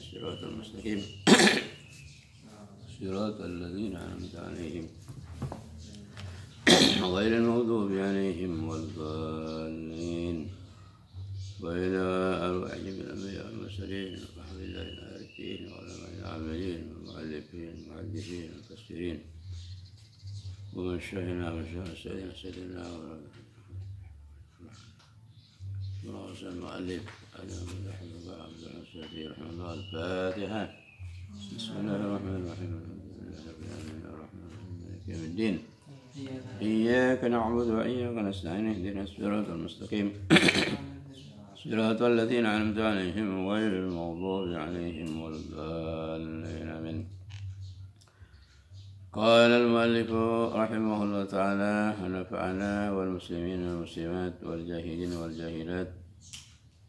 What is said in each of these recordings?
الصراط المستقيم صراط الذين أنعمت عليهم غير المغضوب عليهم ولا الضالين وإلى أرواح الأنبياء والمرسلين وحمد الله العارفين وعلماء العاملين والمؤلفين والمحدثين والمفسرين ومشايخنا ومشايخ سيدنا ورأس المؤلف رحمه الله عبد العزيز رحمه الله. الفاتحة. بسم الله الرحمن الرحيم الحمد لله رب العالمين الرحمن الرحيم مالك يوم الدين إياك نعبد وإياك نستعين اهدنا الصراط المستقيم صراط الذين أنعمت عليهم غير المغضوب عليهم ولا الضالين آمين. قال المؤلف رحمه الله تعالى ونفعنا والمسلمين والمسلمات والجاهلين والجاهلات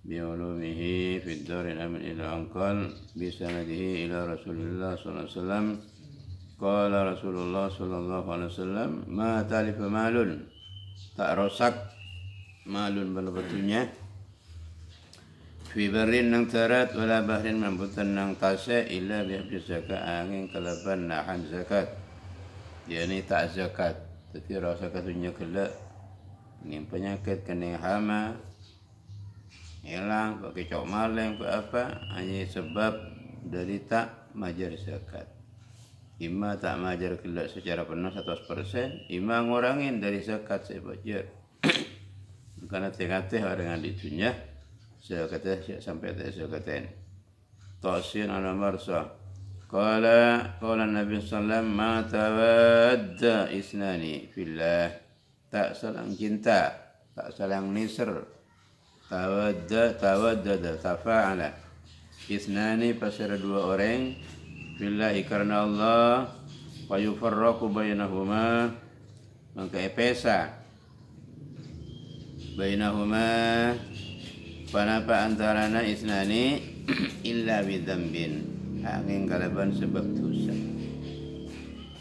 بعلومه في الدار الآمن إلى أن قال بسنده إلى رسول الله صلى الله عليه وسلم قال رسول الله صلى الله عليه وسلم ما talif malun, tak rosak malun betul-betulnya fi barin nang darat wala bahrin mambutan nang tase illa bihabdi zakat angin kalaban nahan zakat. Dia ni tak zakat, tapi rasa katanya kelak ni penyakit kena hama hilang pakai cok maleng apa hanya sebab dari tak majar zakat. Ima tak majar kelak secara penuh 100%, ima ngurangin dari zakat saya baca. Karena tengah-tengah orang yang ditunya saya kata sampai tak zakatin. Tausian ala marsa. Qala Nabi sallallahu ma tawadda isnani fillah, tak saling cinta, tak saling nisr. Tawaddada tafa'ala isnani pasal dua orang fillah karena Allah wa yufarraqu bainahuma maka epesa bainahuma panapa antarana isnani illa bidzambin angin kalaban sebab dosa.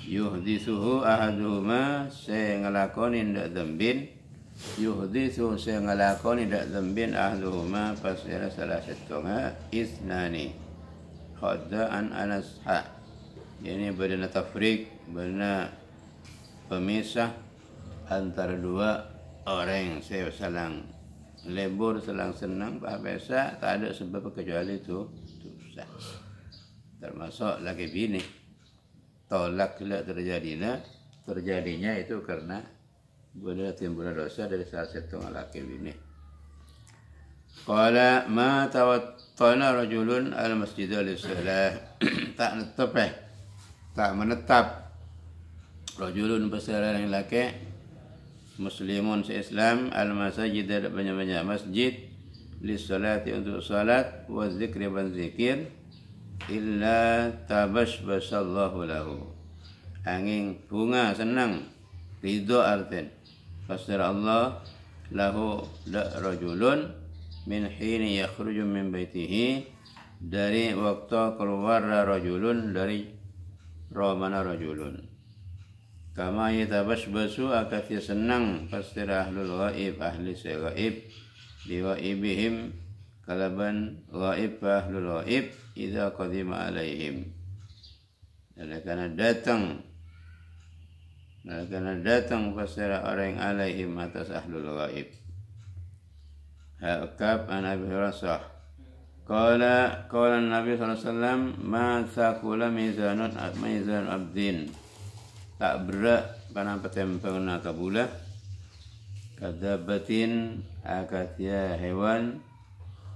Yuhdithuhu ahaduhuma saya ngelakonin dak dzambin, yuhdithu saya ngelakonin dak dzambin ahaduhuma pasal salah satunya isnani khadda'an anasha. Ini benar tafrik, benar pemisah antara dua orang. Saya salang lebur, salang senang, biasa tak ada sebab kecuali itu dosa. Termasuk laki bini tolak kelak terjadinya itu karena benar timbul dosa dari salah satu laki bini. Qala ma tawattana rajulun al masjid lis-salah tak menetap rajulun bersara yang laki muslimun se-Islam al masjid banyak-banyak masjid lis-salati untuk salat wa zikri ban zikir illa tabashbasallahu lahu angin bunga senang ridho artin fasir Allah lahu la rajulun min hini yakhruju min baitihi dari waktu keluar rajulun dari romana rajulun kama yatabashbasu akati senang fasir ahlul ghaib ahli ghaib liwaibihim kalaban ghaib ahlul ghaib idza qadima alaihim karena datang fasara orang alaihim atas ahlul ghaib. Hakab an Abi Hurairah qala Nabi sallallahu alaihi wasallam ma thaqula mizan abdin tak berat pada petempeng nakabulah kadabatin akatia hewan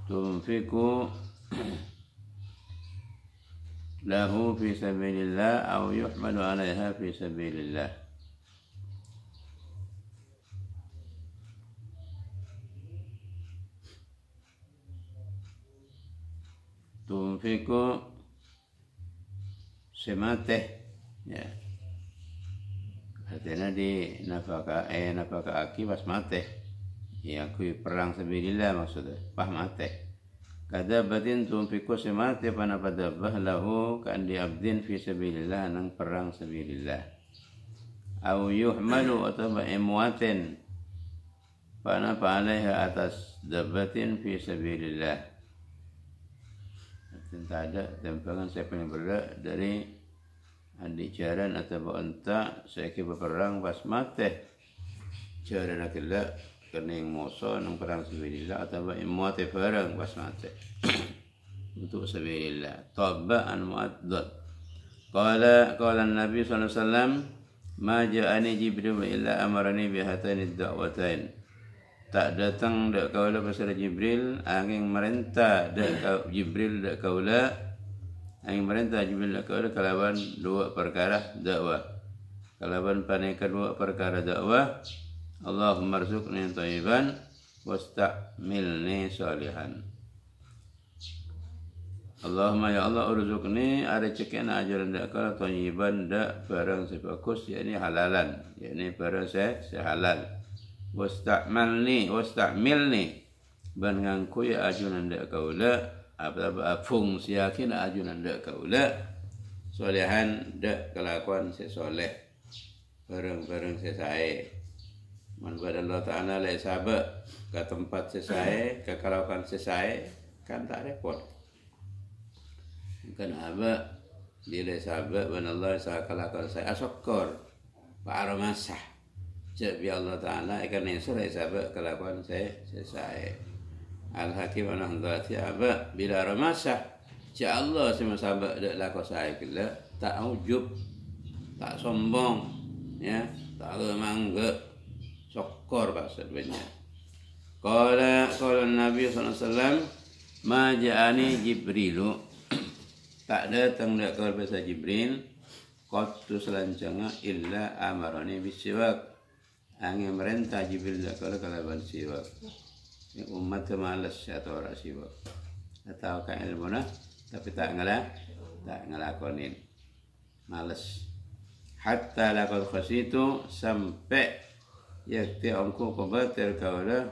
tunfiku lahu fi sabilillah aw yuhmalu 'alaiha fi sabilillah. Tunfiku semate ya. Artinya di nafkah aki pas mate. Ya kui perang sabilillah maksudnya, pas mate. Kadabatin tunfiku semate pana padabah lahu kan di abdin fi sabilillah nang perang sabilillah. Au yuhmalu atau emuatin pana alaiha atas dabatin fi sabilillah. tak ada tempangan siapa yang berdak dari adik jaran atau entah saya kira berperang pas mati jaran akila kening moso nang perang sabilillah atau mati perang pas mati untuk sabilillah tabaan muaddad qala Nabi sallallahu alaihi wasallam ma ja'ani Jibril illa amarani bihatani ad-da'watain tak datang dak kaula pasal Jibril angin merintah dak Jibril dak kaula angin merintah Jibril dak kaula kalawan dua perkara dakwah kalawan panai kedua perkara dakwah Allahumma rzuqni thayyiban wasta'milni salihan Allahumma ya Allah urzuqni ada cekena ajaran dak kaula thayyiban dak barang sebagus yakni halalan yakni barang sehalal wasta'milni ban ngangku ya ajunan dak kaula apa fungsi yakin ajunan dak kaula solehan dak kelakuan sesoleh bareng-bareng sesae man pada Allah Taala le sahabat ke tempat sesae ke kelakuan sesae kan tak repot kan apa bila sahabat ban Allah sa kelakuan saya asokor pak aramasah Jadi Allah Ta'ala akan nensur sahabat kelakuan saya Al-Hakim Al-Handati apa bila ramasah Cik Allah sama sahabat dak laku saya kila tak ujub tak sombong ya tak mangga syukur maksudnya qala Nabi sallallahu alaihi wasallam ma ja'ani Jibrilu tak datang dak ke bahasa Jibril qattu selancanga illa amarani bisiwak angin merintah Jibril kalau siwak umat malas atau orang siwak atau kan ilmu tapi tak ngelakonin malas hatta laqad khasitu sampai yakti angku kubatir kaula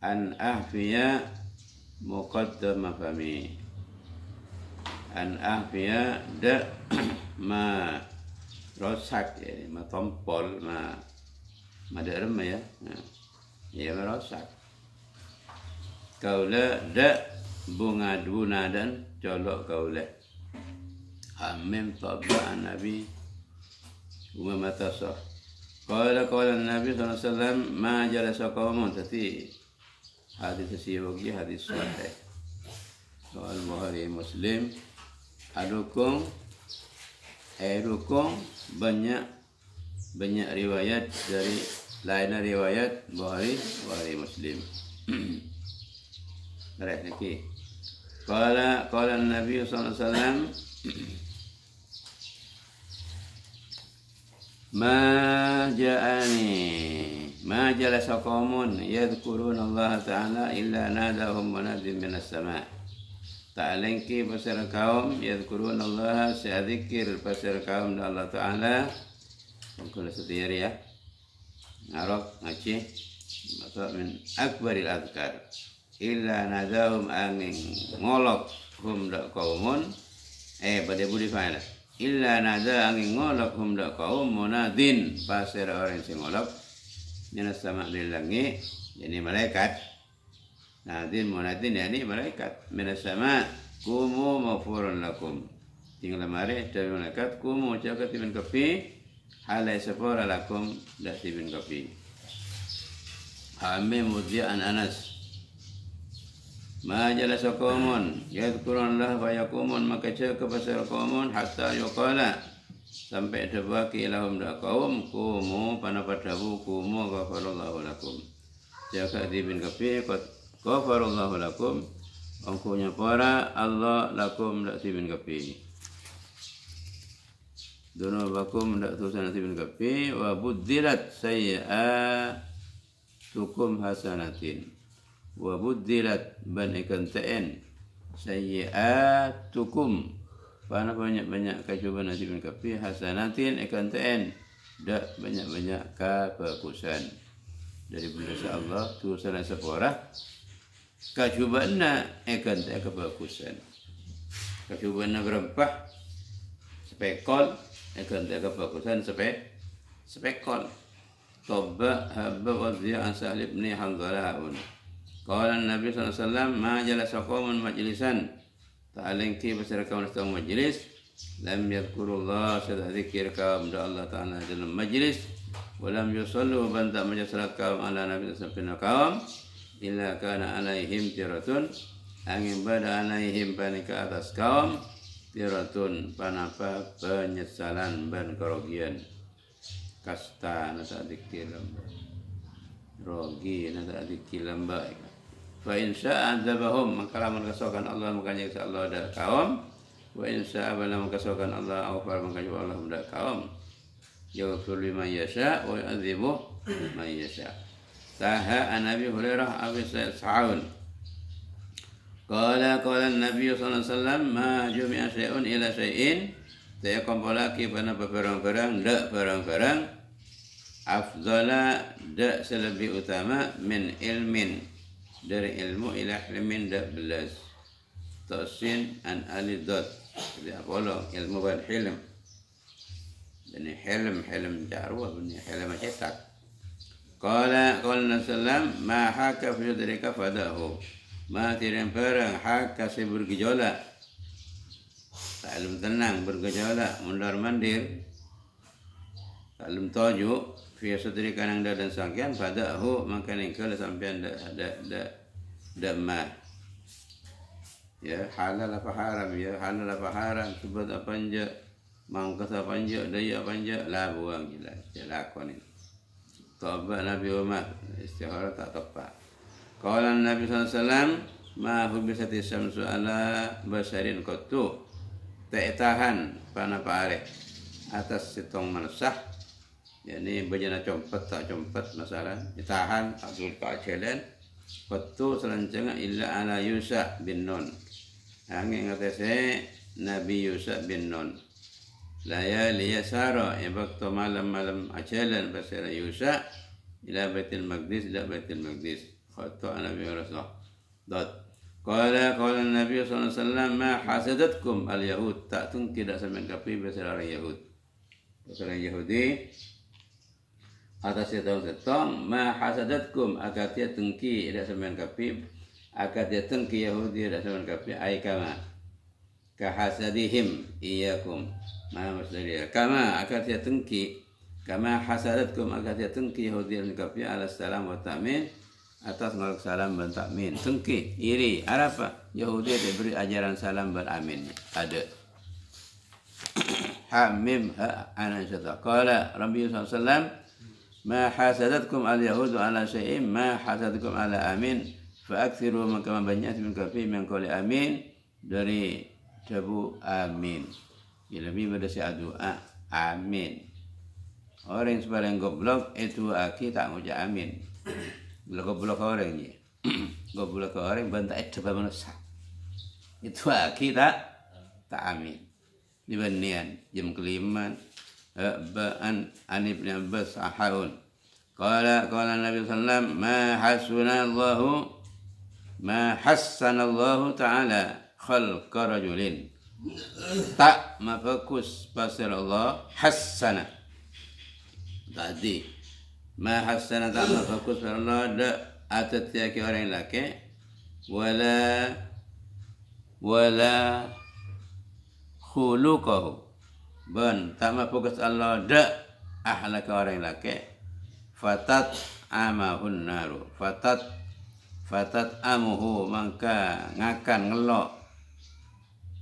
an ahfiya muqaddama fami an ahfiya da ma rosak ya ma tompol Madarem ya, ya merosak. Kaula dak bunga duna dan colok kaula. Hamim tabaan Nabi umma matasah. Qala Nabi sallallahu alaihi wasallam ma jalasa qaumun tati hadis siwagi hadis sahih. Soal Bukhari Muslim adukung banyak riwayat dari lainnya riwayat Bukhari Muslim. Baik lagi. Qala Nabi sallallahu alaihi wasallam ma jalasa qaumun yadhkuruna Allah Ta'ala illa nadahum munadin minas sama' ta'alengki pasal kaum yadhkuruna Allah sa'dzikir pasal kaum Allah Ta'ala mungkin setiap ya Arab ngaji maksud min akbaril azkar illa nadahum angin ngolok hum dak kaumun pada budi fa'ala illa nada angin ngolok hum dak kaum munadin pasir orang sing ngolok minas sama' dari langit yani malaikat nadin munadin yani malaikat minas sama' kumu maghfurun lakum tinggal mari dari malaikat kumu jaga tiban kafi halai sepora lakum dak tibin kafi Hamim mudhi'an Anas ma jalasa qaumun yadhkurun Allah wa yaqumun maka cakap pasal qaumun hatta yuqala sampai debaki lahum dak kaum kumu panapadawu kumu ghafarallahu lakum jaga tibin kafi ghafarallahu lakum angkunya para Allah lakum dak tibin kafi dunubakum ndak tusan bin kafi wa buddilat sayyi'atukum hasanatin wa buddilat ban ikan ta'en sayyi'atukum pana banyak-banyak kecubaan bin kafi hasanatin ikan ta'en dak banyak-banyak kebagusan dari benda Allah tusan sepora kecubaanna ikan ta'en kebagusan kecubaanna berempah spekol akan jaga fokusan spekol toba habba wa ziya Sa'id bin Hanzalah qala Nabi sallallahu alaihi wasallam ma jalasa qaumun majlisan ta'alengki pasal kaum dalam majlis lam yadhkurullah sada zikir kaum da Allah Ta'ala dalam majlis walam yusallu banta majlis kaum ala nabi sallallahu kaum illa kana alaihim tiratun angin bada alaihim panika atas kaum tiratun panapa penyesalan ban kerugian kasta nasa zikir lamba rogi nasa zikir lamba fa insya adzabahum maka lamun kasokan Allah makanya Allah ada kaum wa insya Allah mengkasokan Allah awfar maka Allah muda kaum yaghfir liman yasha wa yu'adzibu man yasha saha an Abi Hurairah Abi Sa'un qala an-nabiy sallallahu alaihi wasallam ma jumi'a syai'un ila syai'in saya kumpulaki pada perang-perang dak perang-perang afdala dak selebih utama min ilmin dari ilmu ila ilmin dak belas tasin an alidot dia bolong ilmu ban hilm ini hilm jarwa ini hilm cetak qala sallam ma haka fi yadrika fadahu ma tiram perang haka si bergejolak taklum tenang bergejolak mundar mandir taklum tajuk fi sadrika nang dan sangkian fadahu maka ningkal sampean dak mah ya halal apa haram ya halal apa haram sebut apa anja mangkas apa anja daya apa anja lah buang jelas lakon ini tobat Nabi Umar istihara tak tepat qala Nabi sallallahu alaihi wasallam ma hubisati syamsu ala basarin qattu tak tahan pana pare atas sitong mansah yakni bejana compet tak compet masalah ditahan abdul tak jalan qattu selanjutnya illa ala Yusa bin Nun angin ngatese Nabi Yusuf bin Nun layali yasara waktu malam-malam ajalan pasal Yusuf ila Baitul Maqdis ila Baitul Maqdis khata Nabi Rasulullah dot qala Nabi sallallahu alaihi wasallam ma hasadatkum al yahud tak tun tidak sampean kapi pasal orang Yahud pasal Yahudi atas setong ma hasadatkum akatia tengki tidak sampean kapi akad datang ke Yahudi dan zaman kafir ai kama kahasadihim iyakum ma masdari kama akad datang ke kama hasadatkum akad datang ke Yahudi dan kafir ala salam wa ta'min atas ngalak salam dan ta'min tengki iri apa Yahudi diberi ajaran salam dan amin ada hamim ha ana syata qala Rabbi sallallahu alaihi wasallam ma hasadatkum al yahudu ala syai'in ma hasadatkum ala amin fa'akthiru maka banyak min kafi min qali amin dari tabu amin lebih pada doa amin orang yang sebagian goblok itu aki tak ngucap amin goblok orang ni goblok orang bantah itu manusia itu aki tak amin dibandingkan jam kelima ba'an anib bin Abbas ahun qala Nabi sallallahu alaihi wasallam ma hassanallahu ta'ala khalqa rajulin tak mafakus pasal Allah hassana tadi ma hassana tak mafakus pasal Allah da atat ya orang laki wala khuluquhu ban tak mafakus Allah da ahlaka orang laki fatat amahun naru fatat amuhu maka ngakan ngelok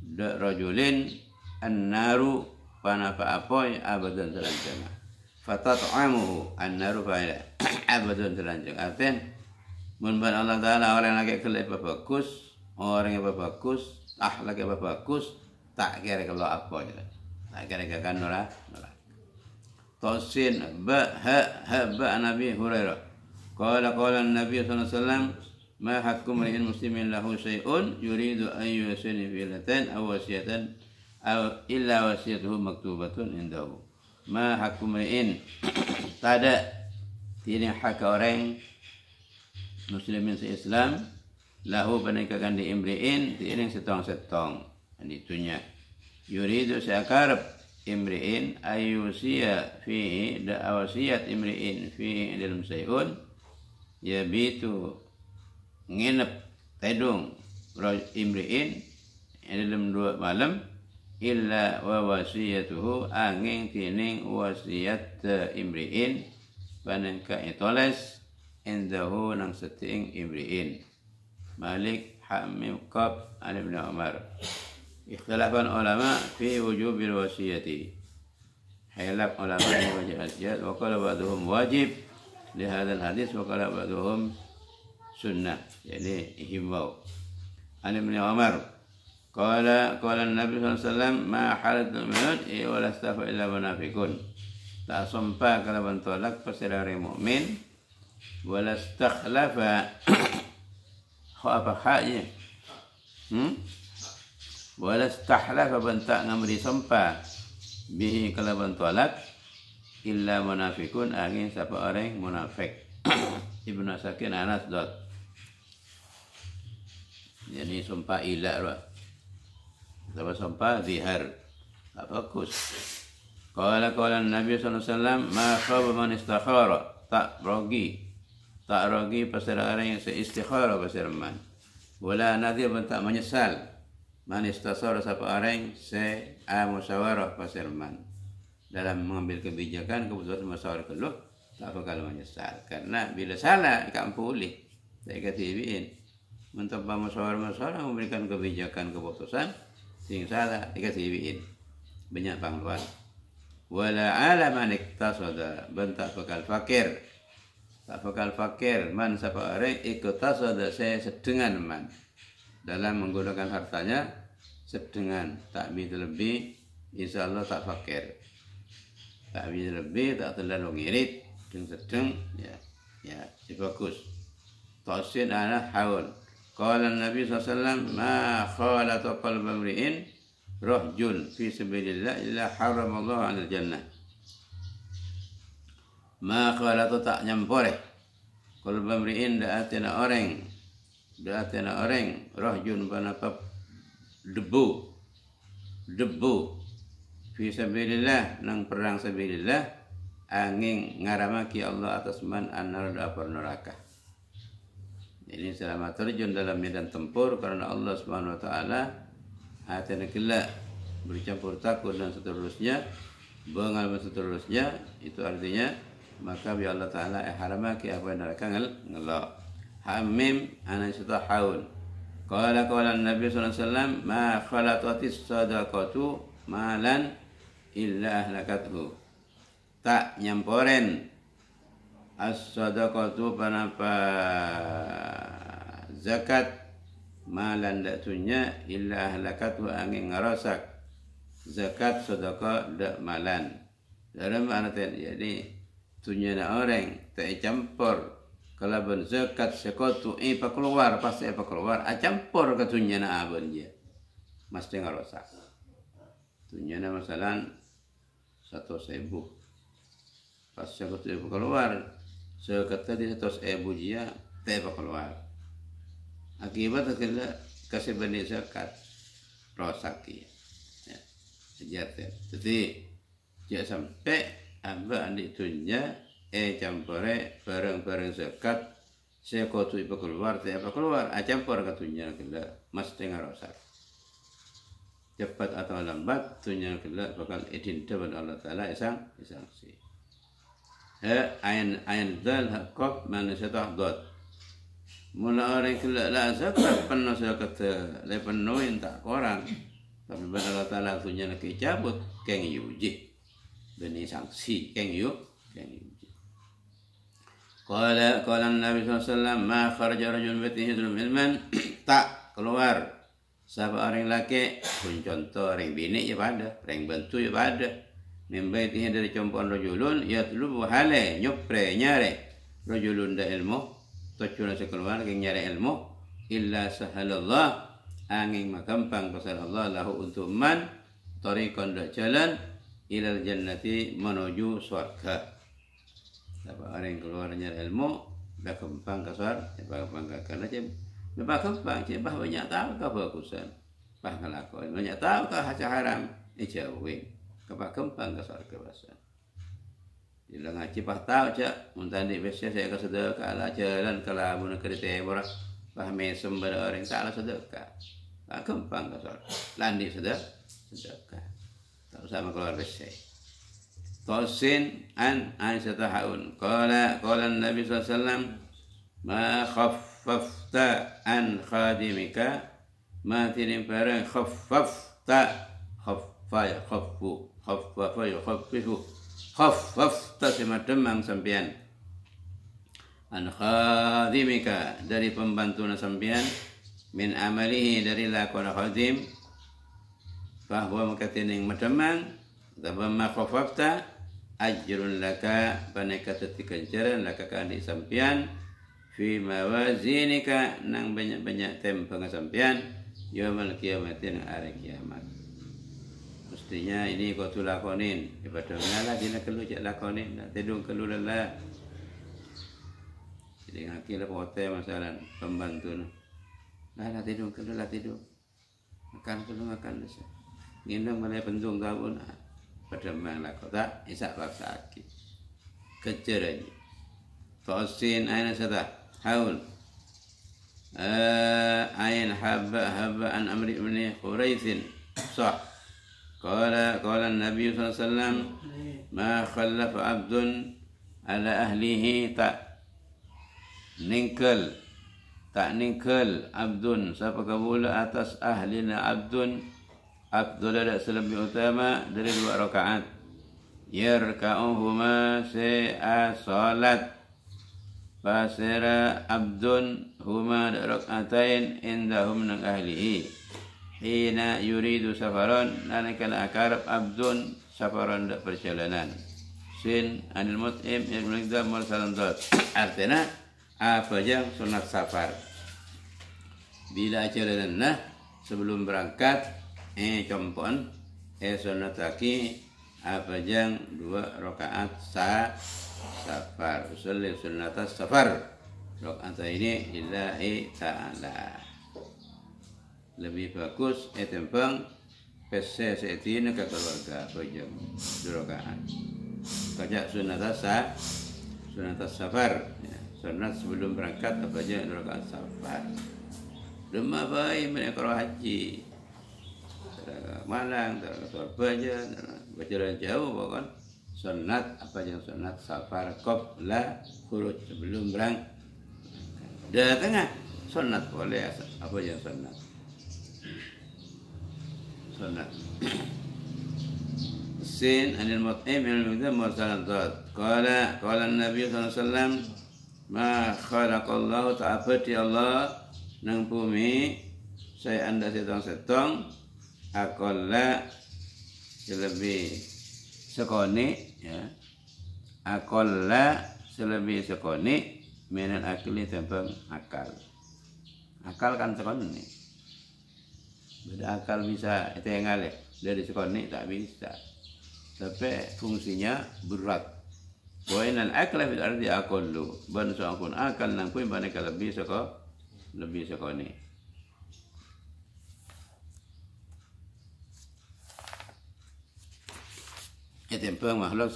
de rajulin an-naru panapa apoy abadan selanjang fatat amuhu an-naru fa'ila abadan selanjang artian mun Allah Ta'ala orang lagi kelep bagus orang yang bagus akhlak yang bagus tak kira kalau apoy tak kira kan nora tosin ba Nabi Hurairah qala Nabi sallallahu alaihi wasallam ma hakkum lil muslimin lahu syai'un yuridu an yusini filatan aw wasiyatan aw illa wasiyatuhu maktubatun indahu ma hakkum lil tada tidak hak orang muslimin se-Islam lahu panikakan di imri'in tiring setong-setong itunya yuridu seakarab imri'in ayusiya fi da awasiyat imri'in fi dalam sayun yabitu nginep tedung imri'in dalam 2 malam illa wa wasiyatuhu angin tining wasiat imri'in panangka itoles indahu nang seting imri'in Malik Hamim Qab an Ibn Umar. Ikhtilafan ulama fi wujubil wasiyati. Khilaf ulama fi wajib wasiat wa qala ba'dhum wajib li hadzal hadis wa qala ba'dhum sunnah. Jadi himbau. An Ibn Umar qala Nabi sallallahu alaihi wasallam ma halatul minut wa la stafa illa munafiqun. Tak sumpah kalau bentolak pasirari mukmin wala stakhlafa apa haknya wala stahlafa bentak ngamri sumpah bihi kalaban tolak illa munafikun angin siapa orang munafik. Ibnu Sakin Anas dot jadi sumpah ilah lah siapa sumpah zihar tak fokus. Qala Nabi sallallahu alaihi wasallam ma khaba man istakhara tak rogi pasal orang yang seistikhara pasal man. Wala nadhir bentak menyesal. Man istasara siapa orang musyawarah pasal man. Dalam mengambil kebijakan keputusan musyawarah keluh tak bakal menyesal. Karena bila salah ikan pulih. Tak katibiin. Mentempa musyawarah memberikan kebijakan keputusan sing salah dikatibiin. Banyak pangluan. Wala ala man iktasada bentak bakal fakir. Tak bakal fakir man siapa orang iktasada sedengan man dalam menggunakan hartanya sedengan tak lebih insyaallah tak fakir tak lebih tak terlalu ngirit sedang ya bagus tasin ala haul qala Nabi sallallahu alaihi wasallam ma khalata qalba imri'in rahjun fi sabilillah illa haramallahu 'alal jannah. Maka tu tak nyampore kalau pemberiin daatina orang rohjun panapa debu fi sabilillah nang perang sabilillah angin ngaramaki Allah atas man anar dapur neraka. Ini selama terjun dalam medan tempur karena Allah Subhanahu wa taala atina kelak bercampur takut dan seterusnya bengal seterusnya itu artinya maka bi Allah taala haramaki apa neraka ngelak. Hamim ana sita haul qala Nabi sallallahu alaihi wasallam ma khalatatis sadaqatu malan illa ahlakathu tak nyamporen as-sadaqatu panapa zakat malan datunya illa ahlakathu angin ngarasak zakat sedekah dak malan dalam mana jadi tunyana orang tak campur kalau zakat sekotu pak keluar pasti apa keluar campur ke tunyana abon dia mesti ngarosak tunyana masalan 100.000 pas sekotu keluar zakat tadi 100.000 dia tak apa keluar akibat kena kasih benih zakat rosak ya sejati jadi dia sampai amba andi tunya campure barang-barang zakat sekotu ipa keluar campur katunya kena mesti ngarosak cepat atau lambat tunya kena bakal idin dewan Allah taala isang si ain dal hakok mana setah dot mula orang kena la zakat penuh zakat le penuhin tak korang tapi Allah taala tunya nak cabut keng yuji benih sanksi keng yu qala Nabi sallallahu alaihi wasallam ma kharaja rajulun batihi ilman tak keluar siapa orang laki pun contoh orang bini ya pada orang bantu ya pada membaitihi dari compoan rajulun yatlubu hale nyopre nyare rajulun da ilmu tocuna sekeluar keng nyare ilmu illa sahalallah angin magampang pasal Allah lahu untuk man tariqan da jalan ilal jannati menuju surga. Siapa orang yang keluarnya ilmu, berkembang ke surga, berkembang karena dia berkembang, dia banyak tahu kebagusan, ngelakuin banyak tahu ke hasil haram, jauhin, berkembang ke surga bahasa. Bila ngaji tahu cak, muntah di biasa saya ke sedekah lah jalan kalau mun kereta berak, mesem pada orang tak lah sedekah. gampang ke sholat. Landi sedekah. Tak usah keluar besar. Tosin an Aisyah haun. Qala Nabi SAW, ma khaffafta an khadimika, ma tinim barang khaffafta, khaffafta semademang sampean an khadimika dari pembantu sampean min amalihi dari lakon khadim bahwa maka tining mademang tabamma khafafta ajrun laka paneka tetikan jaran laka ka di sampean fi mawazinika nang banyak-banyak tempang sampean yaumul kiamatin hari kiamat. Mestinya ini kau tu lakonin daripada mengalah dia nak kelu jak lakonin nak tidung kelu lelah. Jadi ngaki lah hotel masalah pembantu lah tidung kelu lah tidung makan kelu makan desa nginum malai pentung tahun pada manglah kau tak isak paksa aki kejar aja tosin aina sada haul ain haba an amri ibn Quraitsin sah qala Nabi sallallahu alaihi wasallam ma khallafa abdun ala ahlihi tak ningkel abdun siapa kabula atas ahlina abdun ada selebih utama dari 2 rakaat yarka'uhuma salat fasira abdun huma rakaatain indahum nang ahlihi hina yuridu safaran nalikala akarab abdun safaran dak perjalanan sin anil mut'im ibn Iqdam mursalan dot artinya apa yang sunat safar bila perjalanan sebelum berangkat compon sunat lagi apa yang 2 rakaat safar usul sunat safar rakaat ini lillahi ta'ala lebih bagus tempang pese setin ke keluarga pejam 2 rakaat kajak sunat safar ya. Sunat sebelum berangkat apa aja 2 rakaat safar lemah baik mereka haji Malang aja berjalan jauh bahkan sunat apa yang sunat safar qabla khuruj sebelum berangkat datang sunat boleh apa yang sunat sin anil mut'im min al-mudam mursalan dad qala Nabi sallallahu alaihi wasallam ma khalaqallahu ta'abati Allah nang bumi saya anda setong akola selebih sekoni ya akola selebih sekoni minal akli tentang akal kan sekoni beda akal bisa itu yang ngalih dari sekoni tak bisa tapi fungsinya berat wa inal akla fil ardi aqallu ban soakun akal nang pun banyak lebih sekoni tempang makhluk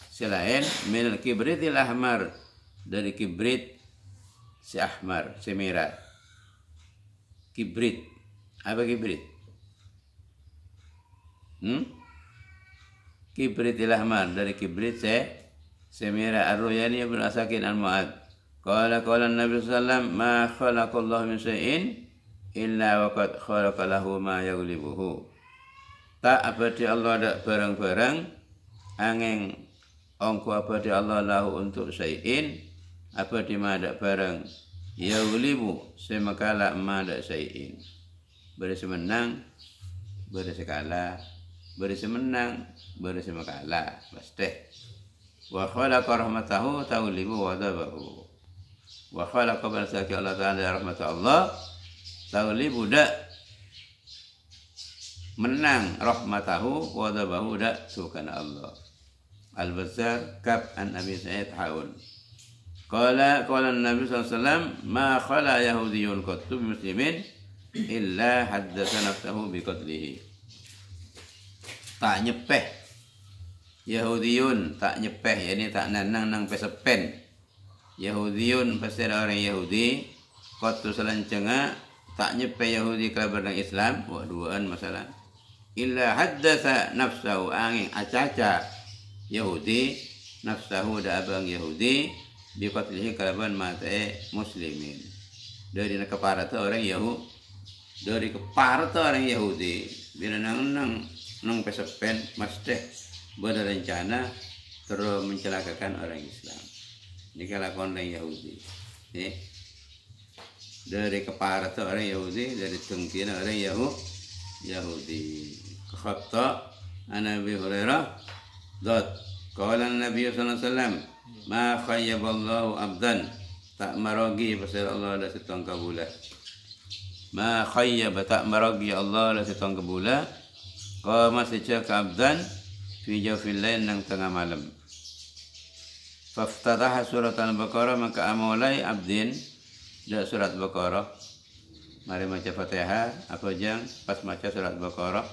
selain minal kibritil ahmar dari kibrit si ahmar si merah kibrit apa kibrit kibritil ahmar dari kibrit si merah ar-Ruyani ibn Asakin al-Mu'ad qala Nabi sallallahu alaihi wasallam ma khalaqallahu min syai'in illa waqad khalaqa lahu ma yaghlibuhu tak apa di Allah ada barang-barang angin ongko apa di Allah lahu untuk syai'in apa di mana barang yaghlibu semakala mada syai'in berisi menang berisi kalah berisi menang berisi makala pasti wa khalaqa rahmatahu taghlibu wa dabahu wa khalaqa barsaki Allah ta'ala rahmat Allah taghlibu da menang rahmatahu wa dabahu da subhana Allah Al-Bazzar Kab an Abi Sa'id haul qala Nabi sallallahu alaihi wasallam ma khala yahudiyyun qattu bi muslimin illa haddatsa nafsahu bi qatlihi tak nyepeh Yahudiyun tak nyepeh yakni tak nanang nang pesepen Yahudiyun pasti ada orang Yahudi qattu selancenga tak nyepe Yahudi kelabar dengan Islam, wah duaan masalah. Illa haddatsa nafsahu angin acaca Yahudi nafsahu da abang Yahudi bi qatlihi kelaban mate muslimin. Dari keparata orang Yahudi, dari keparata orang Yahudi, bila nang pesepen mesti berencana terus mencelakakan orang Islam. Ini kelakuan orang Yahudi. Dari keparata orang Yahudi, dari tengkina orang Yahudi. Khatta an Abi Hurairah dat qala Nabi sallallahu alaihi wasallam ma khayyaballahu abdan tak maragi pasal Allah dah setang kabula. Ma khayyaba tak maragi Allah dah setang kabula. Qama sejak abdan fi jawfil lail nang tengah malam. Faftataha surat al-Baqarah maka amulai abdin dak surat Baqarah. Mari maca Fatihah apa jang pas maca surat Baqarah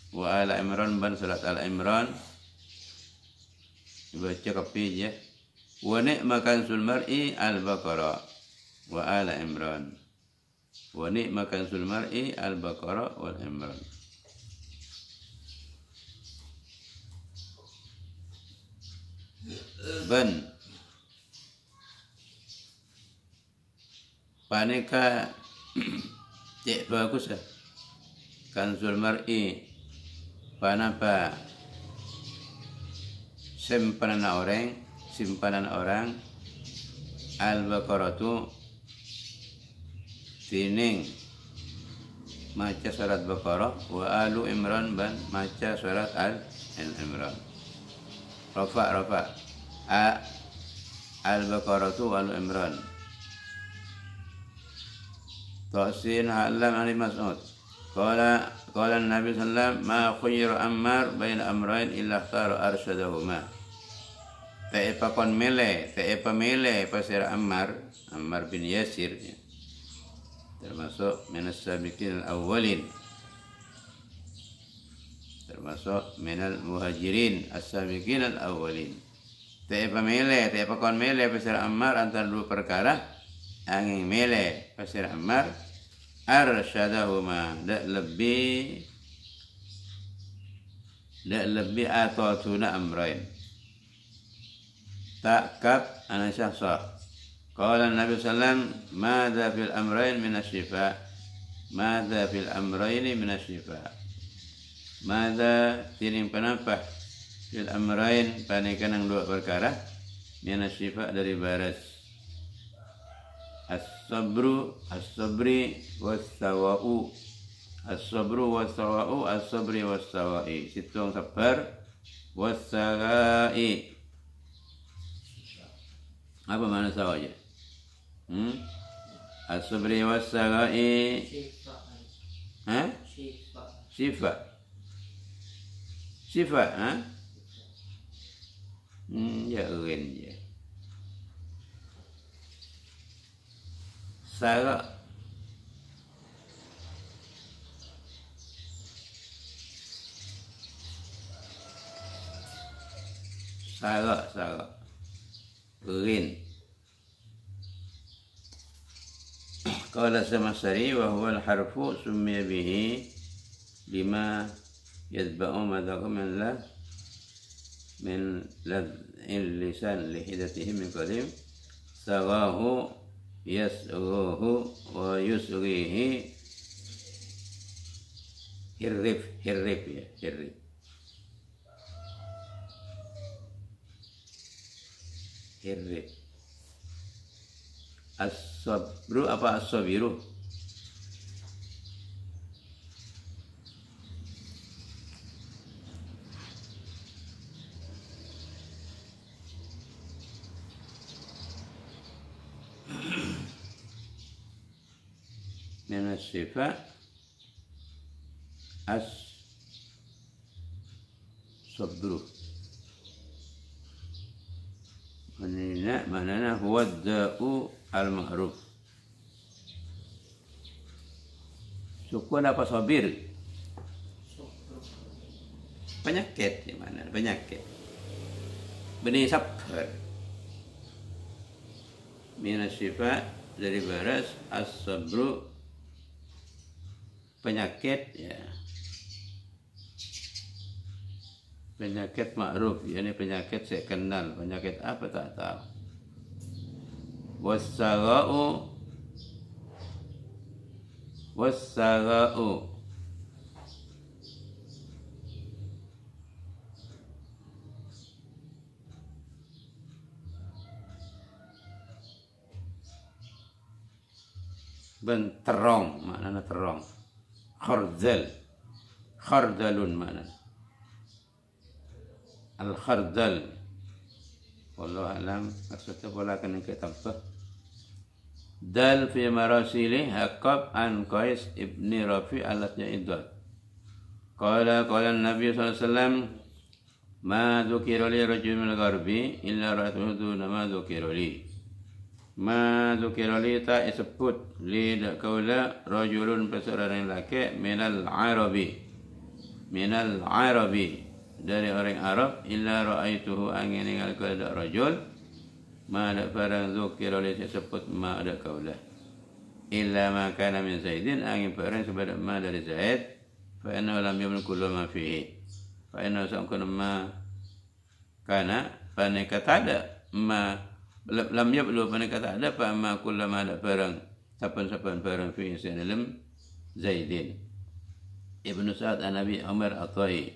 wa ala Imran ban surat Al-Imran baca kapi je wa ni'ma kansul mar'i al-Baqarah wa ala Imran wa ni'ma kansul mar'i al-Baqarah wal Imran. Ban paneka cek bagus lah kansul mar'i panapa simpanan orang al-Baqarah tu tining maca surat Baqarah wa alu Imran ban maca surat Al-Imran. Rafa al-Baqarah tu alu Imran. Tasin halam Ali Mas'ud qala Nabi sallallahu ma khuyira Ammar baina amrayn illa ikhtara arsyadahuma. Ta'epa kon mele pasir Ammar bin Yasir ya. Termasuk minas sabiqin al-awwalin, termasuk minal muhajirin as-sabiqin al-awwalin. Ta'epa kon mele pasir Ammar antara dua perkara angin mele pasir Ammar arsyadahuma dak lebih atatuna amrain takab ana syahsa qala Nabi sallam madza fil amrain min asy-syifa madza fil amrain min asy-syifa madza tiring penapa fil amrain panikan dua perkara min asy-syifa dari baras as-sabri was-sawa'u as-sabri was-sawa'i situng sabar was-sawa'i apa makna sawa'i? As-sabri was-sawa'i Syifa ya urin je Saga urin. Qala Samasari wa huwa al-harfu summiya bihi lima yatba'u madhaqa min lad'il lisan lihidatihi min qadim sagahu yas'uhu wa yusrihi hirrif as-sabru apa as-sabiru min as-sifat as-sabru manana huwa ad-da'u al-ma'ruf. Sukun apa sabir? Penyakit di mana? Penyakit. Benih sabar. Min as-sifat dari baras as-sabru penyakit ya. Penyakit ma'ruf, yakni penyakit saya kenal, penyakit apa tak tahu. Wassaga'u benterong, maknanya terong. Khardalun maknanya. Al-khardal. Wallahu alam, maksudnya bola kena ke tanpa. Dal fi marasili Haqab an Qais ibni Rafi alatnya idad. Qala Nabi SAW, ma dzukira li rajul min al-gharbi illa ra'atuhu duna ma dzukira li. Ma dzukira li ta disebut li dak kaula rajulun seorang lelaki minal Arabi dari orang Arab illa ra'aituhu angin ningali kada rajul ma ada barang dzukira li disebut ma ada kaula illa ma kana min Zaidin angin barang sebab ma dari Zaid fa inna lam yamul kullu ma fihi fa inna sa'kun ma kana panika ada ma lam yablu panika ada fa ma kullu ma ada barang sapan-sapan barang fihi dalam Zaidin. Ibnu Sa'ad an-Nabi Umar Atai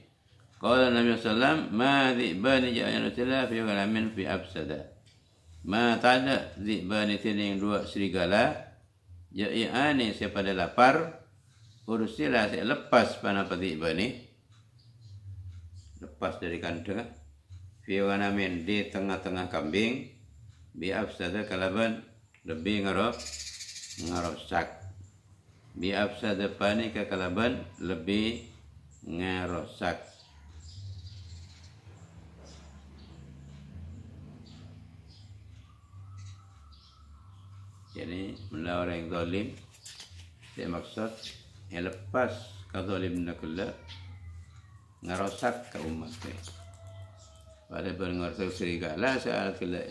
qala Nabi sallallahu ma dhibani ja'ana tila fi ghalamin fi afsada. Ma ta'ada dhibani tining dua serigala ja'ani siapa ada lapar ursila saya lepas panapa dhibani lepas dari kandang fi ghalamin di tengah-tengah kambing bi afsada kalaban lebih ngarosak bi afsada panika kalaban lebih ngarosak. Jadi mula orang yang zalim dia maksud yang lepas kazalim nakula ngarosak ke umat ni. Pada pengaruh serigala saat kala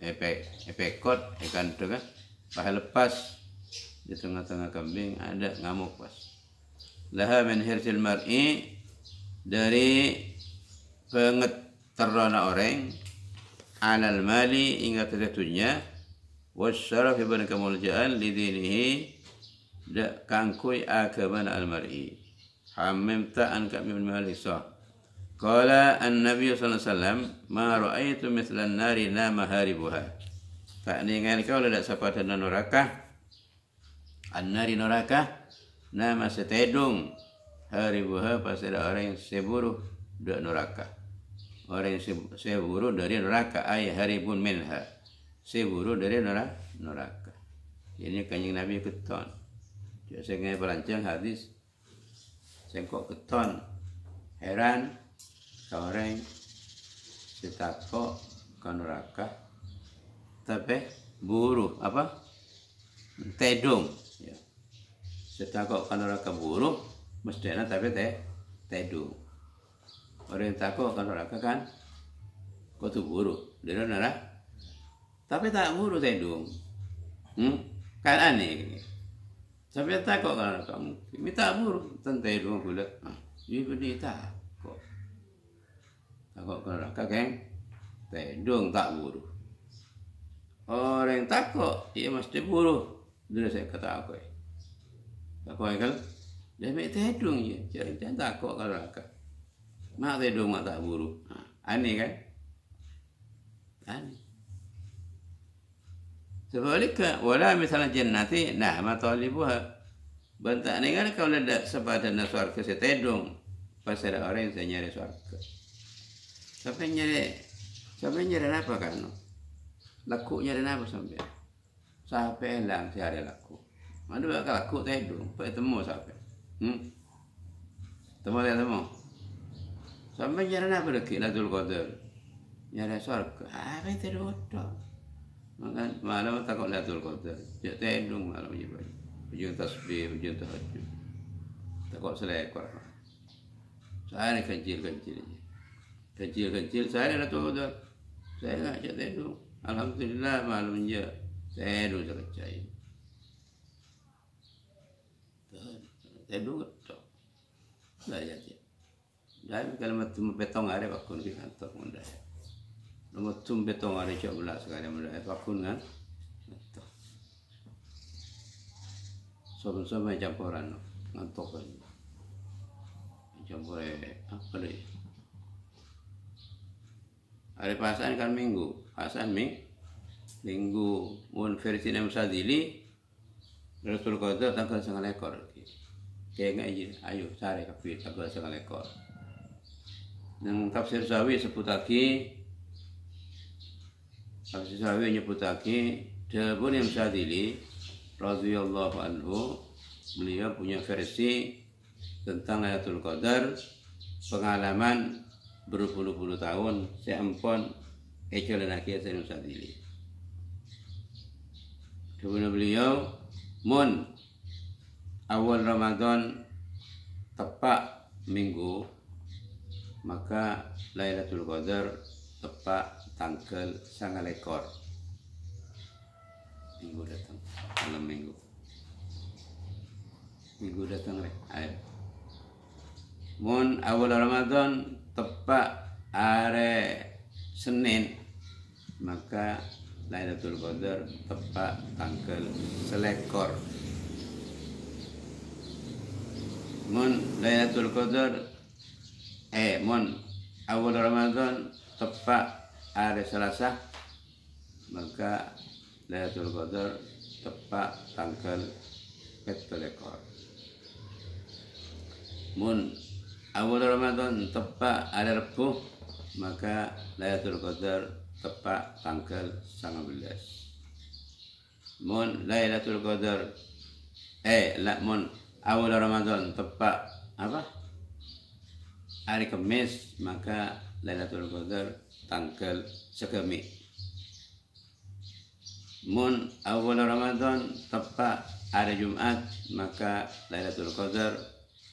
epekot ikan tu kan, pas lepas di tengah-tengah kambing ada ngamuk pas. Laha min hirsil mar'i dari pengeterana orang alal mali hingga terjatuhnya wasyaraf ibn kemuliaan lidinihi dak kangkui akaman al-mar'i hamim ta'an kami min malisa qala an-nabi sallallahu alaihi wasallam ma ra'aitu mithla an-nari nama haribuha tak ningan kau dak sapa dan neraka an-nari neraka nama setedung haribuha pas ada orang yang seburu dak neraka orang yang seburu dari neraka ay haribun minha seburu dari neraka. Ini kanjeng Nabi keton. Dia sengai perancang hadis. Sengkok keton. Heran orang ditakok ke neraka. Tapi buru apa? Tedung. Ya. Ditakok ke neraka buru mestinya tapi tedung. Orang yang takok ke neraka kan kok tu buru dari neraka. Tapi tak buru tedung. Kan aneh. Tapi takut kalau kamu. Minta buru tedung pula. Ini benda takut. Takut kalau kakek tedung tak buru. Orang takut dia mesti buru. Dulu saya kata aku. Takut kan? Dia ambil tedung je. Jadi dia takut kalau kakek. Mak tedung mak tak buru. Aneh kan? Aneh. Sebaliknya, wala misalnya jannati, nah matalibuha. Bantak ni kan kalau ada sepadan surga setedung, pas ada orang yang saya nyari surga. Sampai nyari apa kan? Laku nyari apa sampai? Sampai hilang siapa laku. Mana bakal laku tedung, pak temu sampai. Temu. Sampai nyari apa lagi? Lailatul Qadar. Nyari surga. Apa itu doa? Malam takut Lailatul Qadar. Dia tedung malam je baju. Ujung tasbih, ujung tahajud. Takut selekor. Saya ni kecil je. Kecil saya Lailatul Qadar. Saya nak je tedung. Alhamdulillah malam je tedung saya. dulu to lah ya dia dan kalau tum betong are bakun di kantor munda nomor tum betong are 11 sekali munda bakun kan soben-soben campuran ngantok kan campur apa deh hari pasan kan minggu pasan minggu mun versi Imam Sadili Rasul Qadar tanggal 9 ekor kayak ngaji ayo cari kapi tanggal 9 ekor yang tafsir Sawi seputaki tafsir Sawi nyebutaki Jabun Imam Sadili radhiyallahu anhu beliau punya versi tentang Lailatul Qadar pengalaman berpuluh-puluh tahun seampun ecolan akhir Imam Sadili. Kemudian beliau mun awal Ramadan tepat minggu maka Lailatul Qadar tepat tanggal 9 ekor minggu datang malam minggu datang ayo mun awal Ramadan tepat hari Senin maka Lailatul Qadar tepat tanggal 11 mun Lailatul Qadar mun awal Ramadan tepat hari Selasa maka Lailatul Qadar tepat tanggal 17 mun awal Ramadan tepat hari Rabu maka Lailatul Qadar tepat tanggal 19 mun Lailatul Qadar mun awal Ramadan tepat apa hari Kamis maka Lailatul Qadar tanggal Sekami mun awal Ramadan tepat hari Jumat maka Lailatul Qadar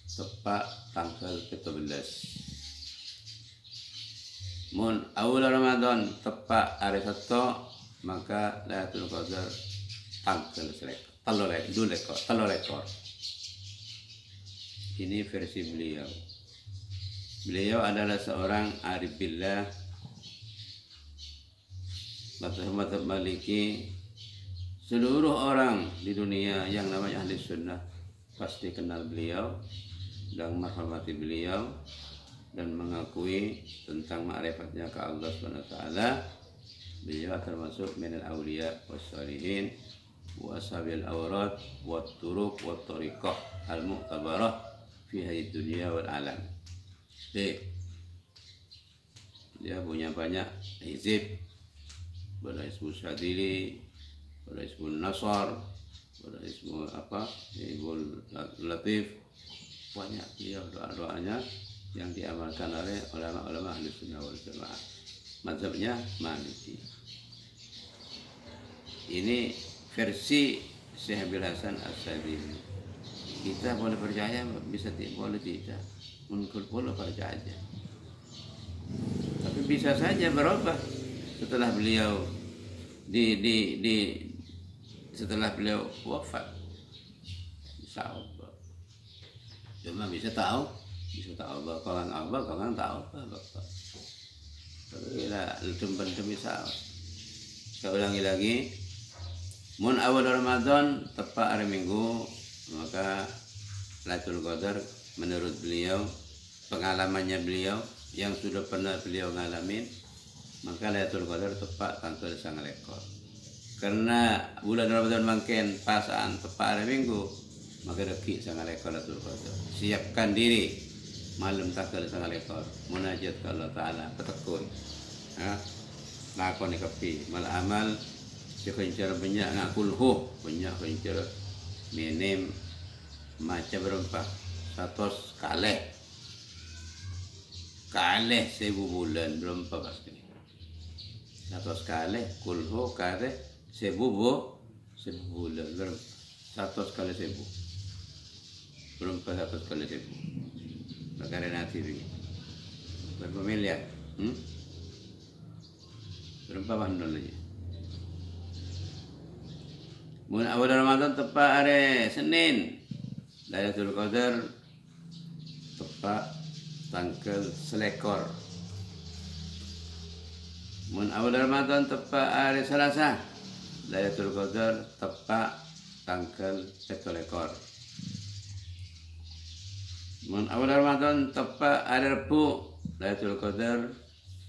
tepat tanggal 17 mun awal Ramadan tepat hari Sabtu maka Lailatul Qadar tanggal 3 ekor. Ini versi beliau. Beliau adalah seorang arif billah mazhab Maliki. Seluruh orang di dunia yang namanya ahli sunnah pasti kenal beliau dan menghormati beliau dan mengakui tentang ma'rifatnya ke Allah SWT. Beliau termasuk minal awliya wassalihin wa ashabil awrad wa turuq wa tariqah al-mu'tabarah fi hadid dunia wal alam. Dia punya banyak hizib, pada Hizbul Sadili, pada Hizbul Nasar, pada Hizbul Hizbul Latif, banyak dia doa-doanya yang diamalkan oleh ulama-ulama ahli sunnah wal jamaah. Mazhabnya Maliki. Ini versi Syekh Abil Hasan As-Sadili. Kita boleh percaya, bisa boleh tidak, mungkin boleh percaya. Tapi bisa saja berubah setelah beliau setelah beliau wafat, insya Allah. Cuma bisa tahu Allah, kawan tahu apa. Tapi lah tumpen bisa. Saya ulangi lagi. Mun awal Ramadan tepat hari Minggu maka Lailatul Qadar menurut beliau, pengalamannya beliau yang sudah pernah beliau ngalamin, maka Lailatul Qadar tepat tanggal 9 ekor. Karena bulan Ramadan makin pasaan tepat hari Minggu, maka reki 9 ekor Lailatul Qadar. Siapkan diri malam tanggal 9 ekor, munajat ke Allah Ta'ala, petekun. Lakon kapi, mal amal sekencar banyak ngakulhu, banyak kencar minim macam berempat 100 kaleh 1000 bulan berempat pasti 100 kaleh kulhu kaleh 1000 bulan berempat 100 kali 1000 berempat 100 kali 1000 perkara nanti begini berapa miliar berapa bandol aja. Mun awal Ramadan tepat hari Senin Lailatul Qadar tepat tanggal selekor. Mun awal Ramadan tepat hari Selasa. Lailatul Qadar tepat tanggal 17. Mun awal Ramadan tepat hari Rabu. Lailatul Qadar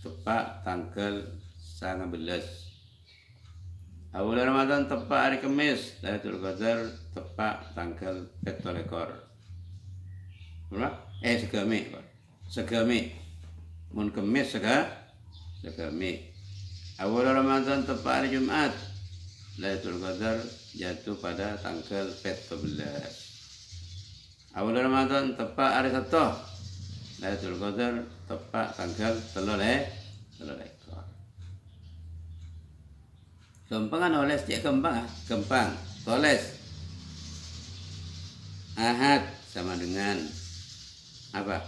tepat tanggal 19. Awal Ramadan tepat hari Kamis. Lailatul Qadar tepat tanggal 17. Berapa? Segami. Mun Kamis segami. Awal Ramadan tepat hari Jumat. Lailatul Qadar jatuh pada tanggal 14. Awal Ramadan tepat hari Sabtu. Lailatul Qadar tepat tanggal 13. Kempangan oles cek kempang toles. Ahad sama dengan apa?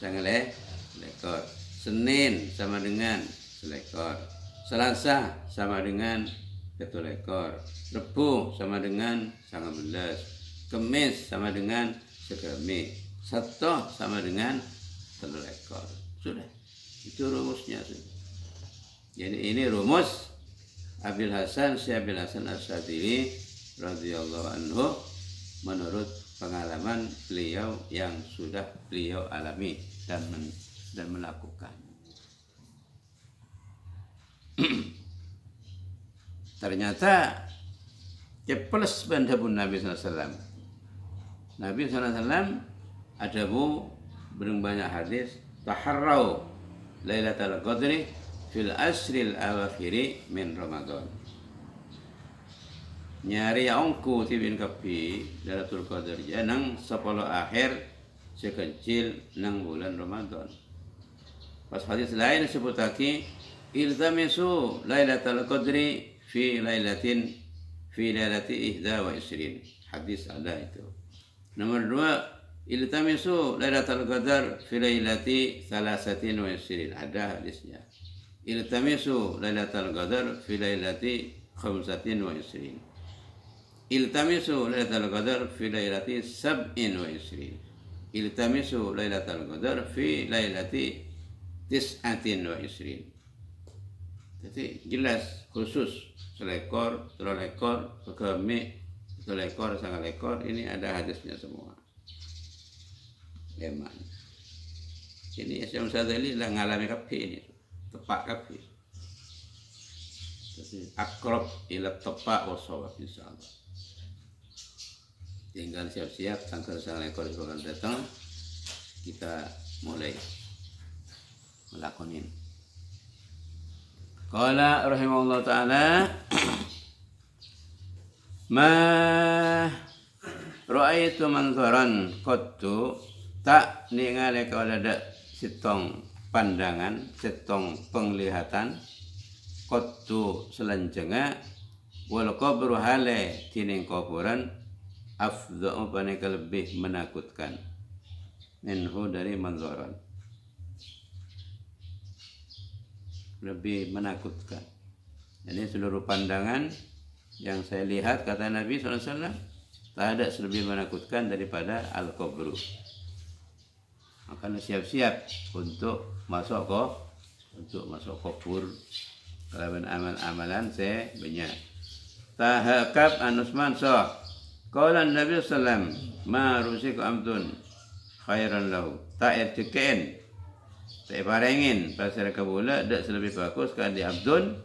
Selekor. Senin sama dengan selekor. Selasa sama dengan 17. Rebu sama dengan 19. Kemis sama dengan segami. Sabtu sama dengan 13. Sudah. Itu rumusnya. Jadi ini rumus Abil Hasan Syekh Hasan Asyadzili radhiyallahu anhu menurut pengalaman beliau yang sudah beliau alami dan melakukan. Ternyata ceples bandhabun Nabi SAW. Nabi SAW ada berang banyak hadis taharrau Lailatul Qadri fil asril awakhiri min Ramadan. Nyari ongku tibin kapi Lailatul Qadar nang 10 akhir sekecil nang bulan Ramadan. Pas hadis lain sebut lagi iltamisu Lailatul Qadri fi lailati 21. Hadis ada itu. Nomor 2 iltamisu Lailatul Qadar fi lailati 23. Ada hadisnya. Iltamisu Lailatul Qadar fi lailati 25. Iltamisu Lailatul Qadar fi lailati 27. Iltamisu Lailatul Qadar fi lailati 29. Jadi jelas khusus selekor, terlekor, segami, selekor, sangalekor ini ada hadisnya semua. Leman. Ini Syekh Sadzali lah ngalami kapi ini. Tepak kapi. Jadi akrab ila tepak wa shawab insyaallah. Tinggal siap-siap tanggal 9 ekor akan datang. Kita mulai melakonin. Qala rahimahullah taala ma ra'aitu manzaran qattu tak ningali kalada sitong pandangan, setong penglihatan qattu selanjenga wal qabru hale tining kuburan afdhu paneka lebih menakutkan minhu dari manzaran, lebih menakutkan. Jadi seluruh pandangan yang saya lihat kata Nabi SAW tak ada lebih menakutkan daripada al-qabru. Makanya siap-siap untuk masuk kubur kalawan amal-amalan saya banyak. Tahakab anusman so. Qala Nabi sallam ma rusiku amdun khairan lahu. Tak erteken. Tak parengin pasal kabula dak selebih bagus kan di abdun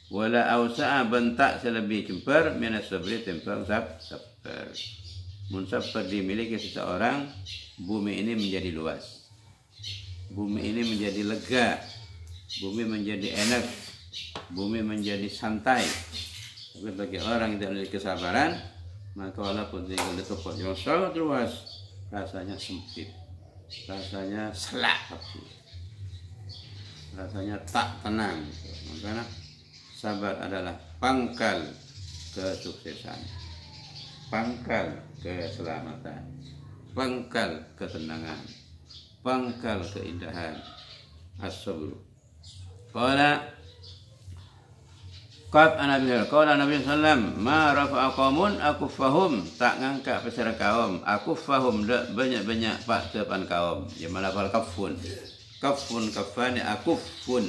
wala ausa'a bentak selebih jemper minas sabri tempang sabar. Mun sabar dimiliki seseorang, bumi ini menjadi luas. Bumi ini menjadi lega. Bumi menjadi enak. Bumi menjadi santai. Tapi bagi orang yang tidak memiliki kesabaran, maka walaupun tinggal di tempat yang sangat luas, rasanya sempit. Rasanya selak. Rasanya tak tenang. Makanya sabar adalah pangkal kesuksesan, pangkal keselamatan, pangkal ketenangan, pangkal keindahan. As-sabr. Qala Qab Nabi qala Nabi sallam ma rafa'a qaumun akuffahum tak ngangkat pesara kaum akuffahum dak banyak-banyak pak depan kaum di mana fal kafun kafani akuffun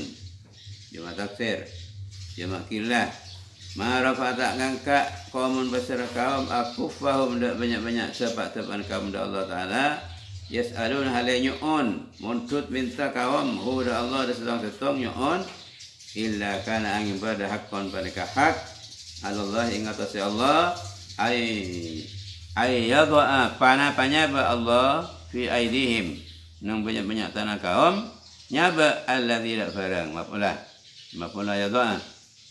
jama taksir jama kilah ma rafa'a tak ngangkat qaumun pesara kaum akuffahum dak banyak-banyak sepak depan kaum da Allah taala yas'alun halayun muntut minta kaum hu da Allah da sedang-sedang nyuun illa kana angin pada hakon pada hak Allah ingat si Allah ay yadha panapanya ba Allah fi aidihim nang banyak-banyak tanah kaum nyaba allazi dak barang mafulah yadha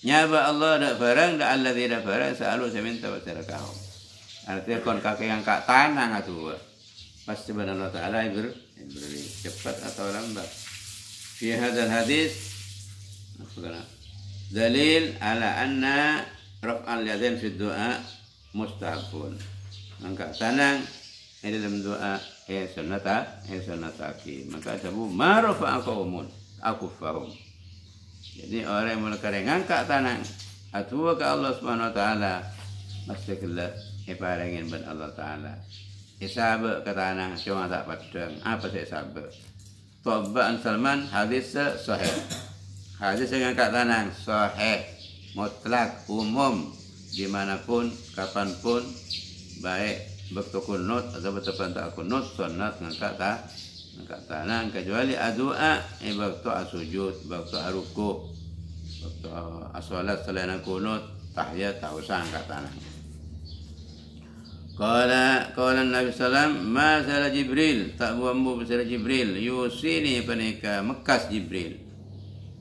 nyaba Allah dak barang dak allazi dak barang selalu saya minta pada kaum artinya kon kakek yang kak tanah atuh pasti benar Allah taala beri cepat atau lambat fi hadzal hadis dalil ala anna raf'al yadain fi du'a mustahabun. Maka tanang dalam doa sunnataki. Maka sabu ma rafa'a qaumun akuffahum. Jadi orang yang mulai ngangkat tanang atua ke Allah Subhanahu wa taala mesti kelak iparengin ban Allah taala. Isabe ke tanang cuma tak padang. Apa sih isabe? Thabban Salman hadis sahih. Hadis yang angkat tanang sahih mutlak umum dimanapun kapanpun baik waktu kunut atau bertepan tak kunut sunat ngangkat tanang kecuali adua waktu asujud waktu ruku waktu as-salat selain kunut tahiyat tak usah angkat tanang. Qala Nabi sallam ma sala Jibril tak buambu besar Jibril yusini panika mekas Jibril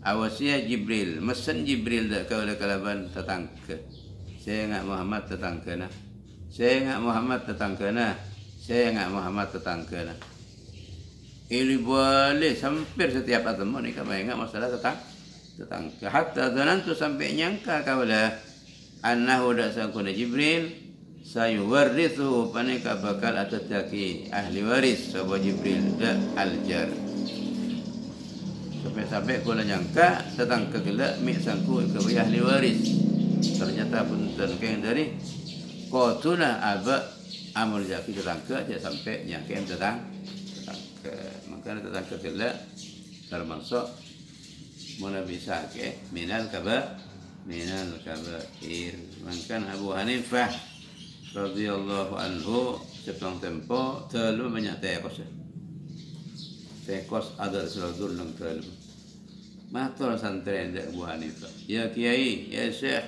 awasia Jibril mesen Jibril dak kau kalaban tetangke saya ngak Muhammad tetangkena saya ngak Muhammad tetangkena ini boleh hampir setiap ketemu ni kami ingat masalah tetangke hatta zanantu sampai nyangka kaulah annahu dak sangkuna Jibril sayuwarithu panika bakal atataki ahli waris sahabat Jibril dak aljar sampai kula nyangka tentang kegelak mik sangku ke ahli waris ternyata punten keng dari qatuna aba amul jaki tetangga aja sampai nyangkem tetangga maka tetangga kegelak termasuk mula bisa ke minal kabair maka Abu Hanifah radhiyallahu anhu sepang tempo telu banyak tekos ada selalu nang telu matur santri ndak Abu Hanifah ya kiai ya syekh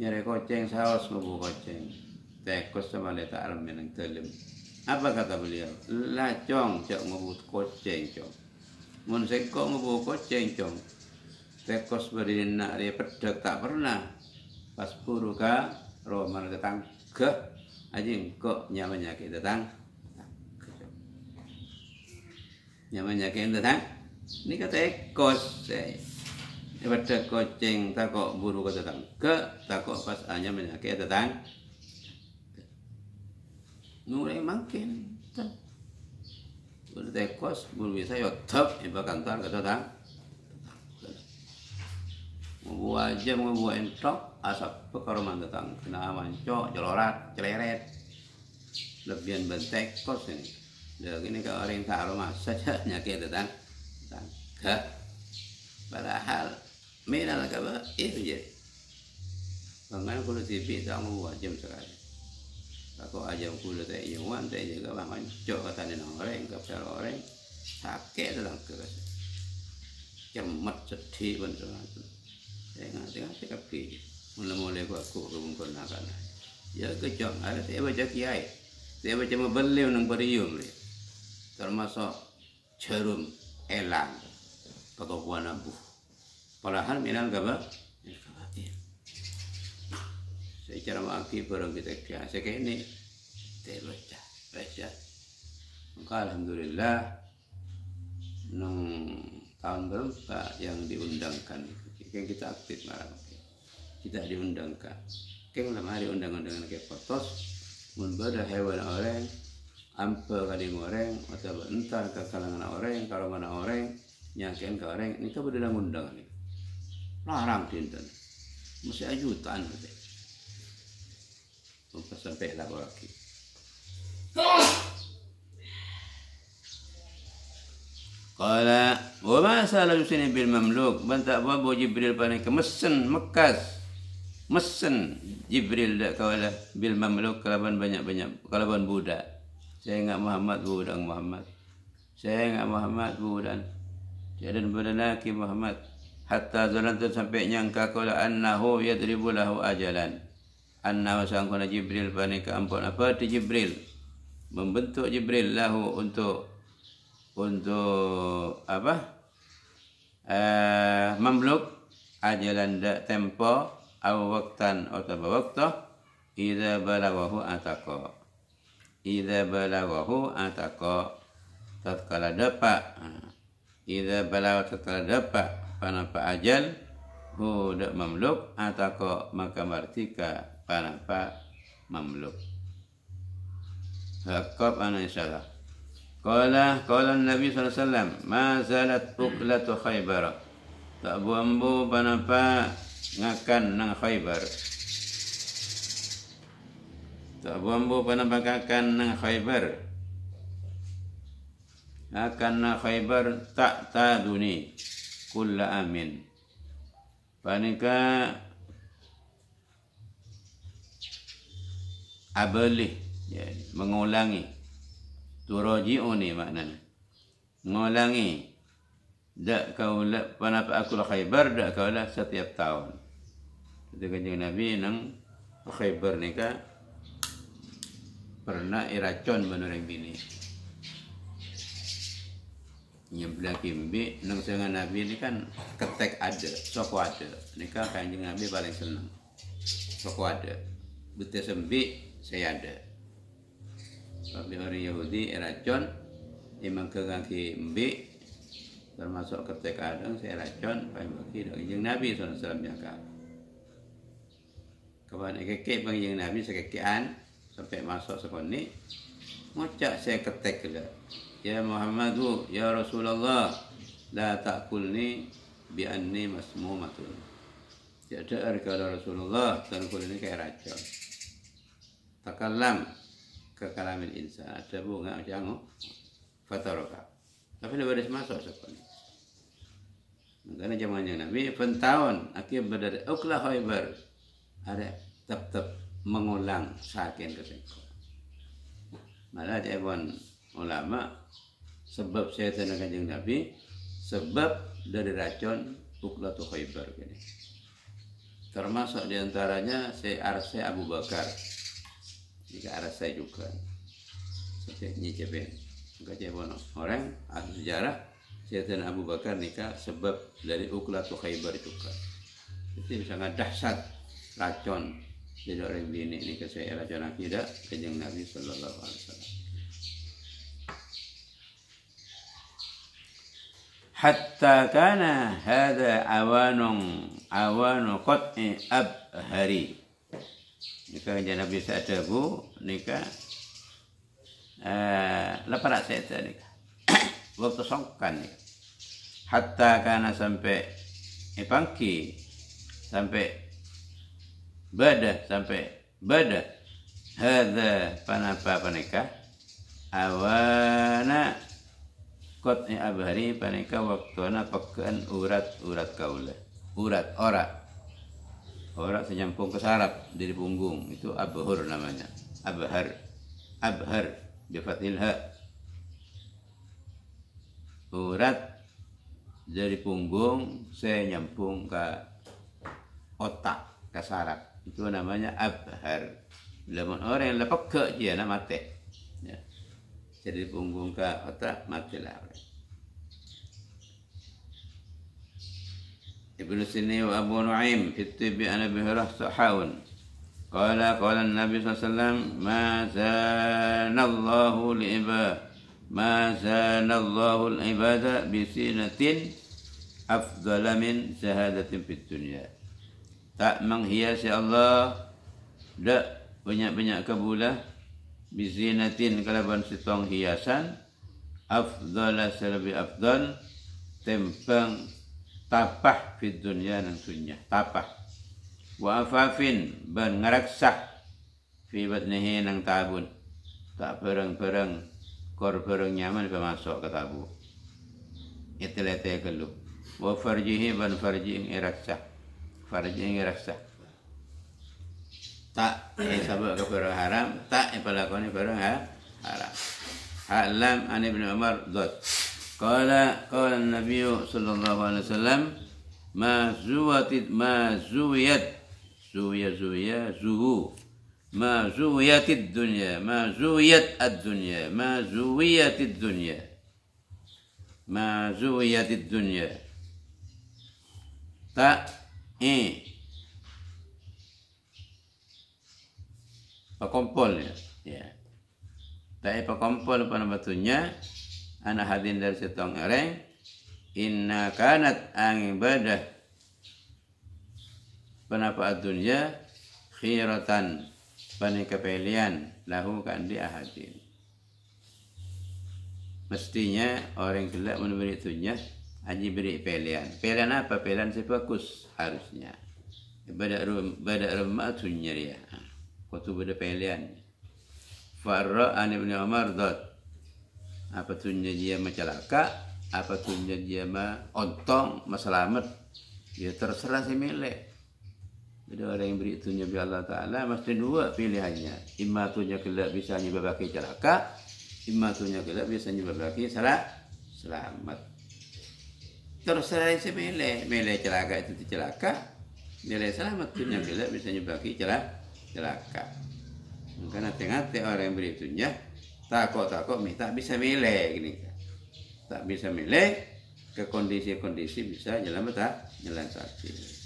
nyari koceng saos ngobu koceng tekos sama letak alam nang telu apa kata beliau lacong cok ngobu koceng cok mun seko ngobu koceng cok tekos berdiri nak dia pedak tak pernah pas puru ka roman datang ke anjing kok nyamannya kita datang nyamannya kita datang ini kata ekos pada koceng takok buru kata datang ke takok pas hanya menyakit datang mulai makin udah ekos buru bisa yotop iba kantor kata datang mau aja mau buat entok asap pekaroman datang kena mancok jelorat celeret lebihan bentek kos ini dah gini kalau orang taruh masa saja nyakit datang ke padahal minal kabar itu jadi bangkan kulo TV tak mau wajib sekali aku aja kulo tak iuan tak juga bang mancok kata ni orang kapal orang sakit datang ke cemat sedih pun saya ngerti kapi mulai aku kebungkul nakan ya kecok ada saya baca kiai saya baca membeli nang berium termasuk jarum elang atau buah nabu padahal minal kabar saya cara mengakhiri barang kita biasa kayak ini saya baca maka alhamdulillah nang tahun berapa yang diundangkan yang kita aktif malam kita diundangkan keng lama hari undang-undangan ke fotos membeda hewan orang ampe kali orang atau entar ke kalangan orang kalau mana orang nyangken ke orang ini kan berdasarkan undangan larang dinten mesti ajutan mesti. Untuk sampai lah lagi. Qala wa ma sala yusini bil mamluk bantak babu Jibril panika mesen mekas mesen Jibril dak kawala bil mamluk kalaban banyak-banyak kalaban budak. Saya ingat Muhammad budak Muhammad. Saya ingat Muhammad budak. Jadan budak Muhammad hatta zalantu sampai nyangka kala annahu yadribu lahu ajalan. Annahu sangkuna Jibril panika ampun apa ti Jibril membentuk Jibril lahu untuk apa mamluk ajalan dak tempo aw waqtan atau waktu idza balaghahu ataqa tatkala dapat idza balagha tatkala dapat panapa ajal hu dak mamluk ataqa maka martika panapa mamluk hakab ana insyaallah. Qala Nabi sallallahu alaihi wasallam ma zalat uqlatu Khaybar. Tak buambu panapa ngakan nang Khaybar. Tak buambu panapa ngakan nang Khaybar. Akan nang Khaybar tak taduni kulla amin. Panika abalih ya, mengulangi turaji'uni maknanya mengulangi dak kaula panapa aku Khaybar dak kaula setiap tahun. Jadi kanjeng Nabi nang Khaybar nika pernah iracon menureng bini. Nyembelih kimbi nang sengan Nabi ini kan ketek ada, soko ada. Nika kanjeng Nabi paling senang. Soko ada. Betes sembi saya ada. Tapi orang Yahudi racun imang kegaki embi termasuk ketek adang saya racun pai bagi kanjeng Nabi sallallahu alaihi wasallam jaka. Kawan kekek kanjeng Nabi sekekean sampai masuk sekoni ngocak saya ketek kala. Ya Muhammadu ya Rasulullah la takulni bi anni masmumatun. Tidak ada Rasulullah dan kulini kayak racun. Takallam ke kalamin insan ada bunga jangan fataroka tapi lebih dari masuk sekolah karena zamannya Nabi pentahun akhir berdari uklah Khaybar ada tetap mengulang sakin kesengko malah jawab ulama sebab saya tanya kanjeng Nabi sebab dari racun uklah Khaybar ini termasuk diantaranya saya Abu Bakar jika arah saya juga seperti nyicipin enggak bono orang ahli sejarah Sayyidina Abu Bakar nikah sebab dari uklatu Khaybar juga itu sangat dahsyat racun jadi orang bini nikah saya racun akidah kanjeng Nabi sallallahu alaihi wasallam hatta kana hada awanu qat'i abhari. Nika kanjeng Nabi sadabu nika leparak saya nika waktu songkan nika hatta kana sampai pangki sampai bada hadza panapa panika awana qat'i abhari panika waktuna pekeun urat kaula urat Orang senyampung ke saraf dari punggung itu abhur namanya. Abhar bi fathil ha. Urat dari punggung saya nyambung ke otak, ke saraf. Itu namanya abhar. Bila orang yang lepak ke dia nak mati. Ya. Jadi punggung ke otak matilah. Ibnu Sini wa Abu Nu'aim fi Tibbi an Abi Hurairah sahawun qala Nabi sallallahu alaihi wasallam ma zanallahu al-ibada bi sinatin afdala min syahadatin fid dunya. Tak menghiasi Allah dak banyak-banyak kabulah bi zinatin kalaban sitong hiasan afdala salabi afdal tempang tapah fid dunya nang dunya tapah wa afafin ban ngaraksah fi batnihi nang tabun tak pereng-pereng kor pereng nyaman masuk ke tabu itu lete kelu wa farjihi ban farji ngaraksah farji ngaraksah tak sabab ke pereng haram tak pelakoni pereng haram A'lam an Ibn Umar dot qala Nabi sallallahu alaihi wasallam ma zuwiyat ما زويت الدنيا ما زويت الدنيا ما زويت الدنيا ما زويت الدنيا tak pakompol ya tak pakompol pada batunya anak hadin dari setong ereng inna kanat ang ibadah penapa dunia khiratan pani kepelian lahu kan di ahadin. Mestinya orang gelap memberi dunia aji beri pilihan. Pilihan apa? Pilihan si bagus harusnya. Bada rumah dunia dia. Kau tu beda pilihan. Farra an Ibn Umar dot. Apa dunia dia macelaka, apa dunia dia ontong, selamat. Ya terserah si milik. Jadi orang yang beri dunia bi Allah Ta'ala mesti dua pilihannya. Imma dunia kelak bisa nyebabkan celaka, imma dunia kelak bisa nyebabkan selamat. Terserah yang semilih, milih celaka itu celaka, milih selamat dunia kelak bisa nyebabkan celaka. Karena hati-hati orang yang beri dunia, takut tak bisa milih gini. Tak bisa milih ke kondisi-kondisi bisa jalan sakit.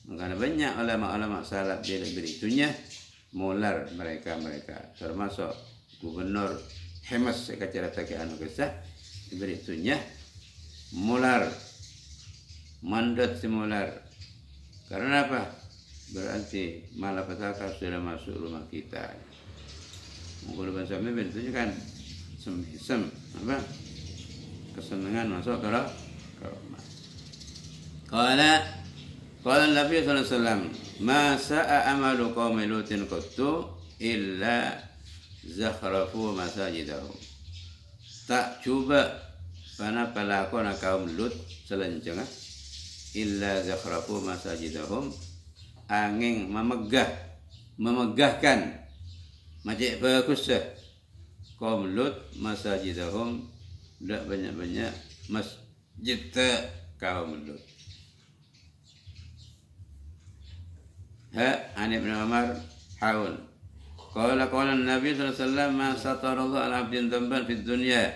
Karena banyak ulama-ulama salaf dia beri dunia mular mereka termasuk gubernur Hemas secara anu kisah diberi dunia mular mandat simular karena apa? Berarti malapetaka sudah masuk rumah kita. Mungkin bahasa Melayu itu kan sem apa? Kesenangan masuk ke rumah. Qala Nabi sallallahu alaihi wasallam, "Ma sa'a amalu qaumi Lutin qattu illa zakhrafu masajidahum." Tak cuba pana pelakon kaum Lut selenjeng illa zakhrafu masajidahum angin memegahkan majik bagus kaum Lut masajidahum dak banyak-banyak masjid kaum Lut. An Ibn Umar haul. Qala Nabi sallallahu alaihi wasallam ma satara Allah ala abdin dzamban fid dunya.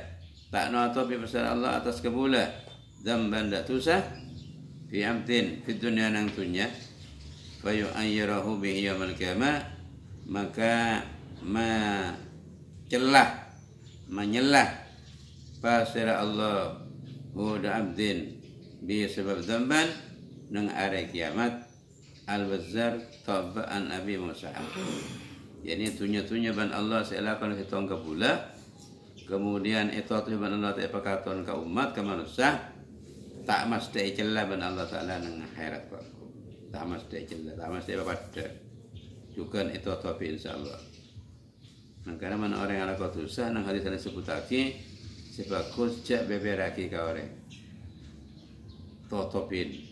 Tak nutupi besar Allah atas kebula dzamban dak tusah fi amtin fid dunya nang dunya. Fa yu'ayyirahu bihi yaumil qiyamah maka menyelah pasir Allah huda abdin bi sebab dzamban nang hari kiamat. Al-Bazzar tabaan Abi Musa. Yani tunya ban Allah selakan hitong ke pula. Kemudian itu ban Allah tak pakaton ke umat ke manusia. Tak mesti celah ban Allah Taala nang akhirat kok. Tak mesti celah, tak mesti pada. Juga itu tapi insyaallah. Karena mana orang yang ala kau susah nang hadis yang disebut lagi sebagus jak beberaki kau orang. Totopin.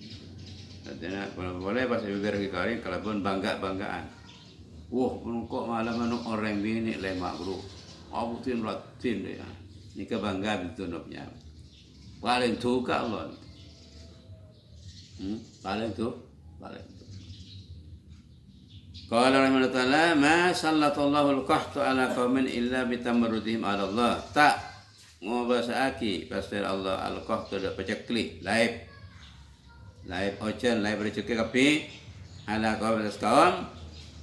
Jadi kalau boleh pas beber kari kalau pun banggaan. Wah, kok malam orang bini lemak bro. Abutin ratin dia. Ini kebanggaan itu nopnya. Paling suka Allah. Paling tu. Qala rahimahullah ta'ala ma sallallahu al-qahtu ala qaumin illa bitamarrudihim ala Allah. Tak ngobasaki pasti Allah al-qahtu dak pecekli laib ocean laib rezeki kapi ala kaum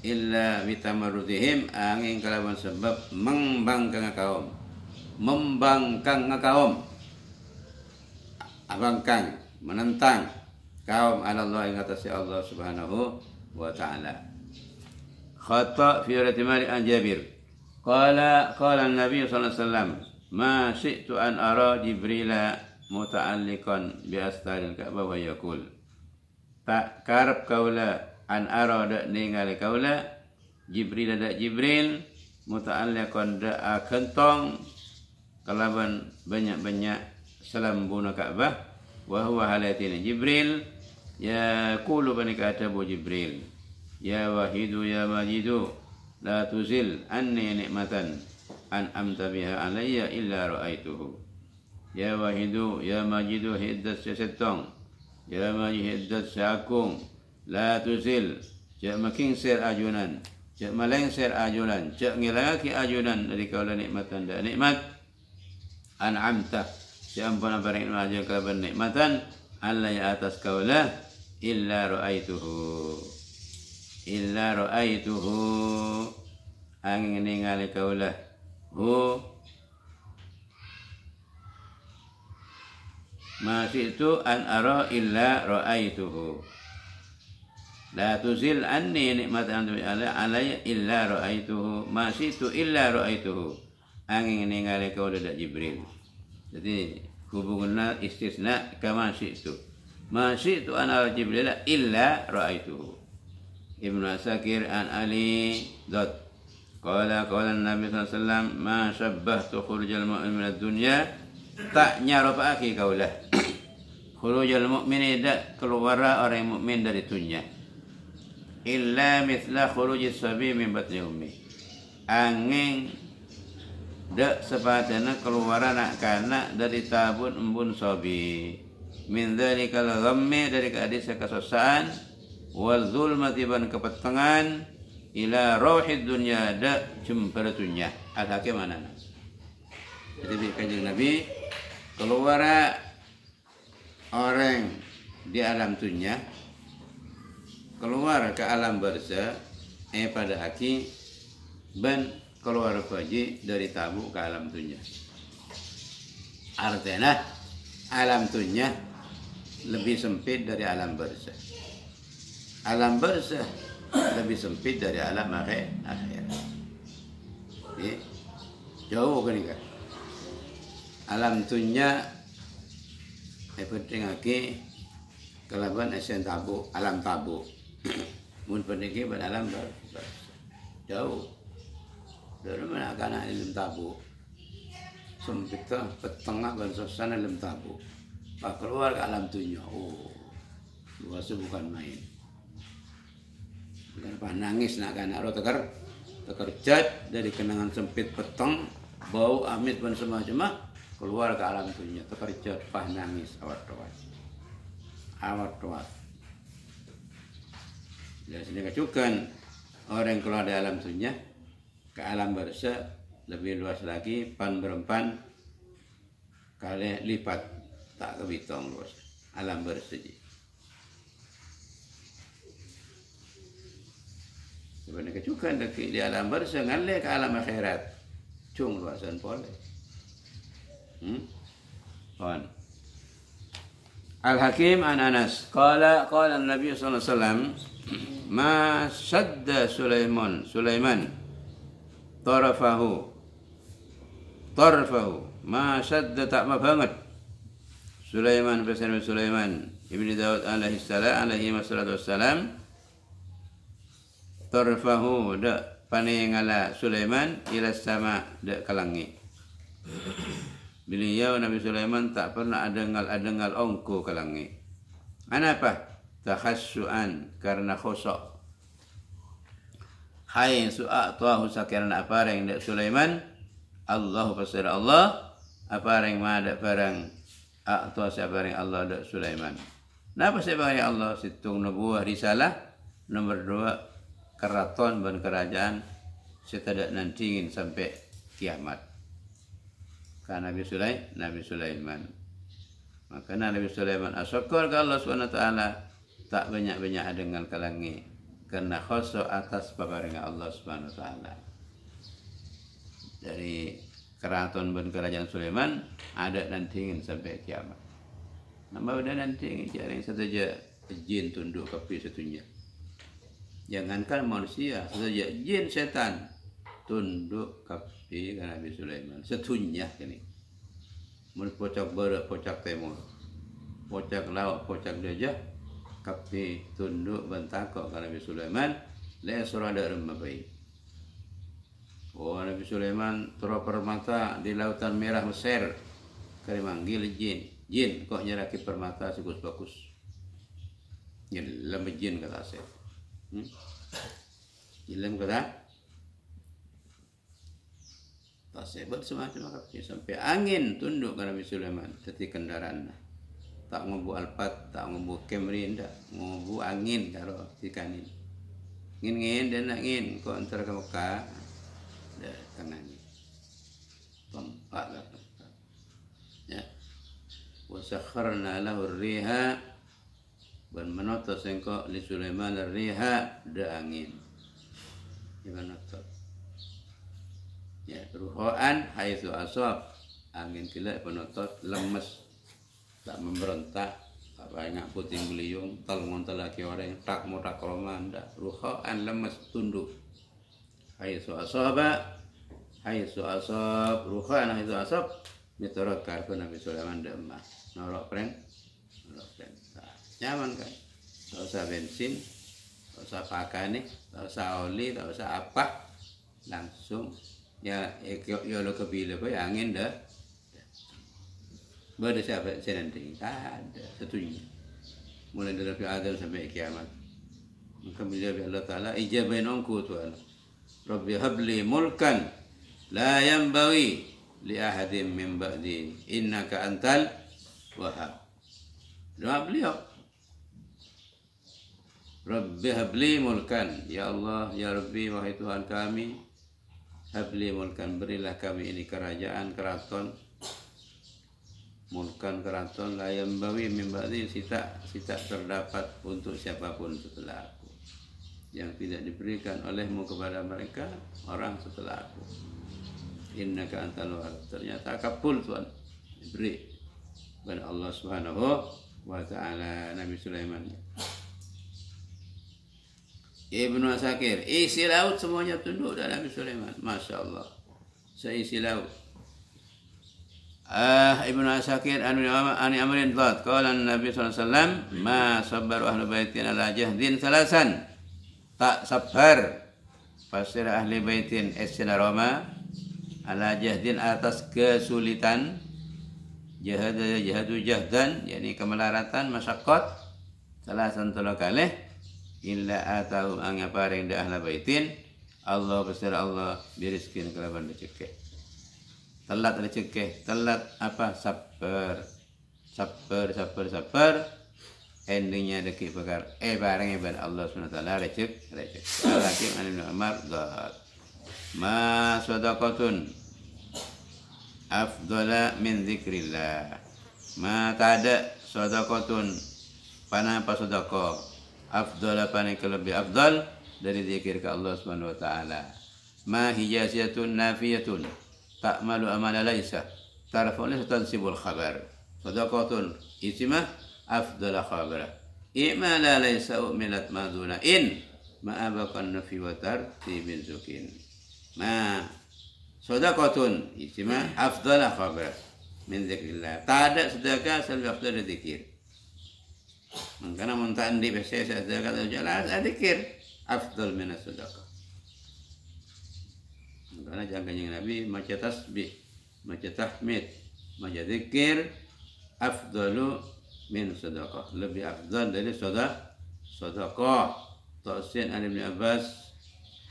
illa bitamarrudihim angin kalawan sebab membangkang abangkang menentang kaum ala Allah ing atas Allah Subhanahu wa taala. Khata fi ratimari an Jabir qala Nabi sallallahu alaihi wasallam ma syi'tu an ara Jibrila muta'alliqan bi astaril Ka'bah wa yaqul tak karep kaula an arada ningali kaula Jibril ada Jibril muta'alliqan da kentong kalaban banyak-banyak selambuna Ka'bah wa huwa halatina Jibril ya qulu bani katabu Jibril ya wahidu ya majidu la tuzil anni ni'matan an amta biha alayya illa ra'aituhu ya wahidu ya majidu hiddat sesetong ya majid hiddat seakung la tuzil jak making ser ajunan jak maleng ser ajunan jak ngilaki ajunan dari kaula nikmatan da nikmat an'amta si ampun barang ajal kaban nikmatan alai atas kaula illa ra'aituhu angin ningali kaula hu masih itu an ara illa ra'aituhu la tuzil anni nikmatan alai illa ra'aituhu masih itu illa ra'aituhu angin ningali kaula da Jibril. Jadi hubungannya istisna kama syi'tu. Ma syi'tu ana Jibril illa ra'aituhu. Ibnu Asakir an Ali dot qala Nabi sallallahu alaihi wasallam ma syabbahtu khurujal mu'min min ad-dunya tak nyarofaki kaulah. Khurujal mu'min ida keluar orang mukmin dari dunia. Illa mithla khurujis sabi min batni ummi. Angin dak sepatana keluar anak kanak dari tabun embun sobi min dzalikal ghammi dari keadaan kesesaan wal zulmati ban kepetengan ila rauhid dunya dak jemperatunya al-hakim anana. Jadi kanjeng Nabi keluar orang di alam dunia keluar ke alam barzah pada haki ban keluar faji dari tabu ke alam dunia. Artinya alam dunia lebih sempit dari alam barzah. Alam barzah lebih sempit dari alam akhirat. Jadi jauh kan ini. Alam dunia penting lagi kelaban esen tabu, alam tabu. Mun penting pada alam barzah. Jauh. Dari mana kana ilmu tabu sempit petengah dan suasana ilmu tabu pak keluar ke alam dunia luasnya bukan main bukan apa nangis nak kana ro tekerjat dari kenangan sempit peteng bau amit dan semacam keluar ke alam dunia tekerjat pah nangis awat tuat jadi sini kecukan orang yang keluar dari alam dunia ke alam barzah lebih luas lagi pan berempan kali lipat tak kebitung luas alam barzah. Sebenarnya kecukan di alam barzah ngalle ke alam akhirat cung luasan boleh. Al-Hakim an Anas qala Nabi sallallahu alaihi wasallam ma sadda Sulaiman tarfahu ma sadda tak banget Sulaiman bersama Sulaiman ibni Daud alaihi wassalatu wassalam tarfahu da paningala Sulaiman ila sama da kalangi. Beliau Nabi Sulaiman tak pernah adengal ongko kalangi. Kenapa? Takhassuan karena khusuk. Hai su'a tuahu sakirana apa yang dak Sulaiman Allah pasir Allah apa yang ada barang a'ta siapa yang Allah dak Sulaiman. Napa siapa yang Allah situng nubuah risalah nomor 2 keraton dan kerajaan setadak nantingin sampai kiamat. Karena Nabi Sulaiman. Maka Nabi Sulaiman asyukur ke Allah Subhanahu wa taala tak banyak-banyak dengan kalangi. Karena khusus atas paparingan Allah Subhanahu wa taala. Dari keraton dan kerajaan Sulaiman ada nantingin sampai kiamat. Nama udah nantingin jaring saja jin tunduk kepi setunya. Jangankan manusia, saja jin setan tunduk kepi ke Nabi Sulaiman setunya ini. Mun pocak barat, pocak timur, pocak laut, pocak gajah kapi tunduk bentakok ke Nabi Sulaiman le surada remabai. Oh Nabi Sulaiman terapar mata di lautan merah Mesir kali manggil jin kok nyeraki permata bagus nyelam jin kata saya nyelam kata tak sebut semacam kapi sampai angin tunduk ke Nabi Sulaiman teti kendaraan tak ngobu Alphard tak ngobu Camry ndak ngobu angin karo tikanin ngin dan angin kok antara ke Mekah dah tangannya tempat lah ya wasakharna lahu riha ban manotos engko li Sulaiman riha da angin manotos ya ruhaan haitsu asab angin kila penotot lemes tak memberontak tak banyak puting beliung tal ngontal laki orang tak mau tak roman dah ruhaan lemes tunduk haitsu asaba haitsu asab ruhaan haitsu asab mitorot karpe Nabi Sulaiman demah norok pren nyaman kan tak usah bensin tak usah pakai nih tak usah oli tak usah apa langsung ya lo kebila apa angin dah berada siapa senanding tak ada satunya mulai dari Adam sampai kiamat maka bila Allah Taala ijabain ongku Tuhan Rabbi habli mulkan la yanbaghi li ahadin min ba'di innaka antal wahhab. Doa beliau Rabbi habli mulkan ya Allah ya Rabbi wahai Tuhan kami habli mulkan berilah kami ini kerajaan keraton mulkan keraton la yanbaghi min ba'di tidak terdapat untuk siapapun setelah aku yang tidak diberikan olehmu kepada mereka orang setelah aku innaka antal wahhab ternyata kabul Tuhan diberi kepada Allah Subhanahu wa ta'ala Nabi Sulaiman. Ibnu Asakir isi laut semuanya tunduk dan Nabi Sulaiman Masya Allah seisi laut. Ibnu Asakir ani amrin dhat qala Nabi sallallahu alaihi wasallam ma sabbaru ahlu baitin ala jahdin salasan tak sabar pasir ahli baitin esina Roma ala jahdin atas kesulitan jahadu jahdan yakni kemelaratan masyaqqat salasan tula kalih illa atau angaparing da ahli baitin Allah besar Allah birizkin kelaban rezeki telat rezeki telat apa sabar endingnya rezeki bakar barang ibadah Allah SWT rezeki lagi Ibnu Umar dhat ma sadaqatun afdala min dzikrillah ma tada sadaqatun pana apa sedekah afdala pana lebih afdal dari zikir ke Allah Subhanahu wa taala ma hijazatun nafiyatun ta'malu amala laisa tarfu laysa tansibul khabar sadaqatun ismah afdala khabara i'mala laysa umilat maduna in ma'abakan nafi wa tartibin zukin ma sadaqatun ismah afdala khabara min zikrillah tak ada sedekah lebih afdal dari zikir karena muntaan di biasa sedekah jelas zikir afdal min sedekah karena jangan Nabi maca tasbih maca tahmid maca zikir afdalu min sedekah lebih afdal dari sedekah Tausin an Ibn Abbas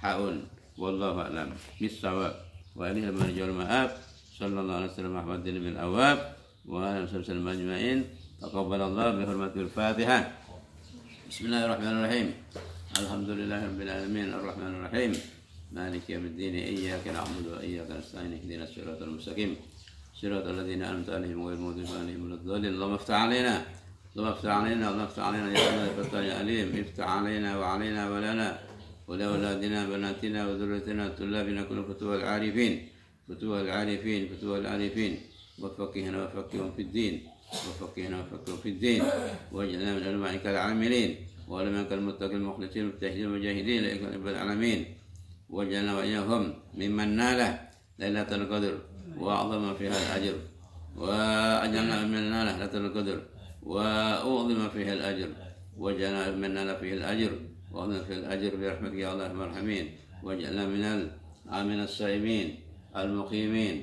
haun wallahu a'lam bis-shawab wa alihi al-marjul ma'ab sallallahu alaihi wasallam Muhammadin bil awab wa alihi wasallam ajma'in taqabbalallahu bi hurmatil Fatihah. Bismillahirrahmanirrahim. Alhamdulillahirabbil alamin arrahmanir rahim maliki yaumiddin iyyaka na'budu wa iyyaka nasta'in ihdinas siratal mustaqim siratal ladzina an'amta 'alaihim ghairil maghdubi 'alaihim waladdallin. Allahumma iftah 'alaina اللهم افتح علينا اللهم افتح علينا يا الله الفتاح يا عليم افتح علينا وعلينا ولنا ولأولادنا بناتنا وذريتنا طلابنا كل فتوى العارفين وفقهنا وفقههم في الدين واجعلنا من علمائك العاملين وعلمائك المتقين المخلصين المجتهدين المجاهدين لك رب العالمين واجعلنا وإياهم ممن ناله ليلة القدر وأعظم فيها الأجر وأجعلنا من ناله ليلة القدر وأعظم فيها الأجر واجعلنا ممن نال فيه الأجر وأمن في الأجر برحمتك يا الله الراحمين. واجعلنا من الصائمين المقيمين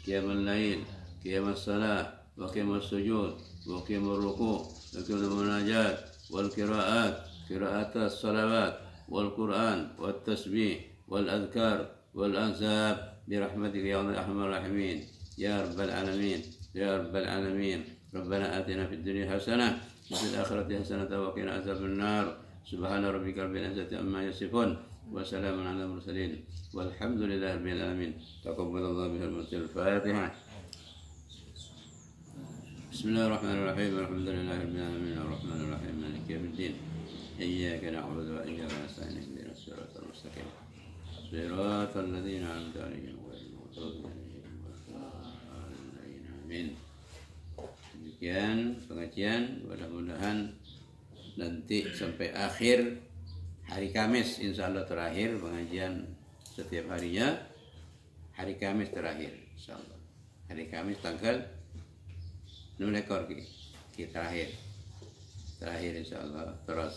قيام الليل قيام الصلاة وقيام السجود وقيام الركوع وقيام المناجات والقراءات قراءة الصلوات والقرآن والتسبيح والأذكار والأنساب برحمتك يا الله أرحم الراحمين يا رب العالمين يا رب العالمين. ربنا آتنا في الدنيا حسنة وفي الآخرة حسنة وقنا عذاب النار. سبحان ربك رب العزة عما يصفون وسلام على المرسلين والحمد لله رب العالمين. تقبل الله بحرمة الفاتحة. بسم الله الرحمن الرحيم. الحمد لله رب العالمين الرحمن الرحيم مالك يوم الدين إياك نعبد وإياك نستعين اهدنا الصراط المستقيم صراط الذين أنعمت عليهم غير المغضوب عليهم ولا الضالين. Amin. Demikian pengajian, mudah-mudahan nanti sampai akhir hari Kamis, insya Allah terakhir pengajian setiap harinya. Hari Kamis terakhir, insya Allah. Hari Kamis tanggal 6 ekor kita terakhir insya Allah. Terus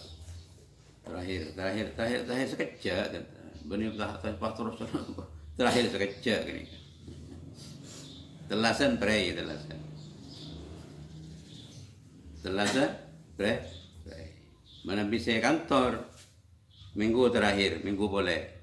terakhir sekejap kan. Benih terus terakhir sekejap gini. Telasan pre. Mana bisa kantor minggu terakhir, minggu boleh.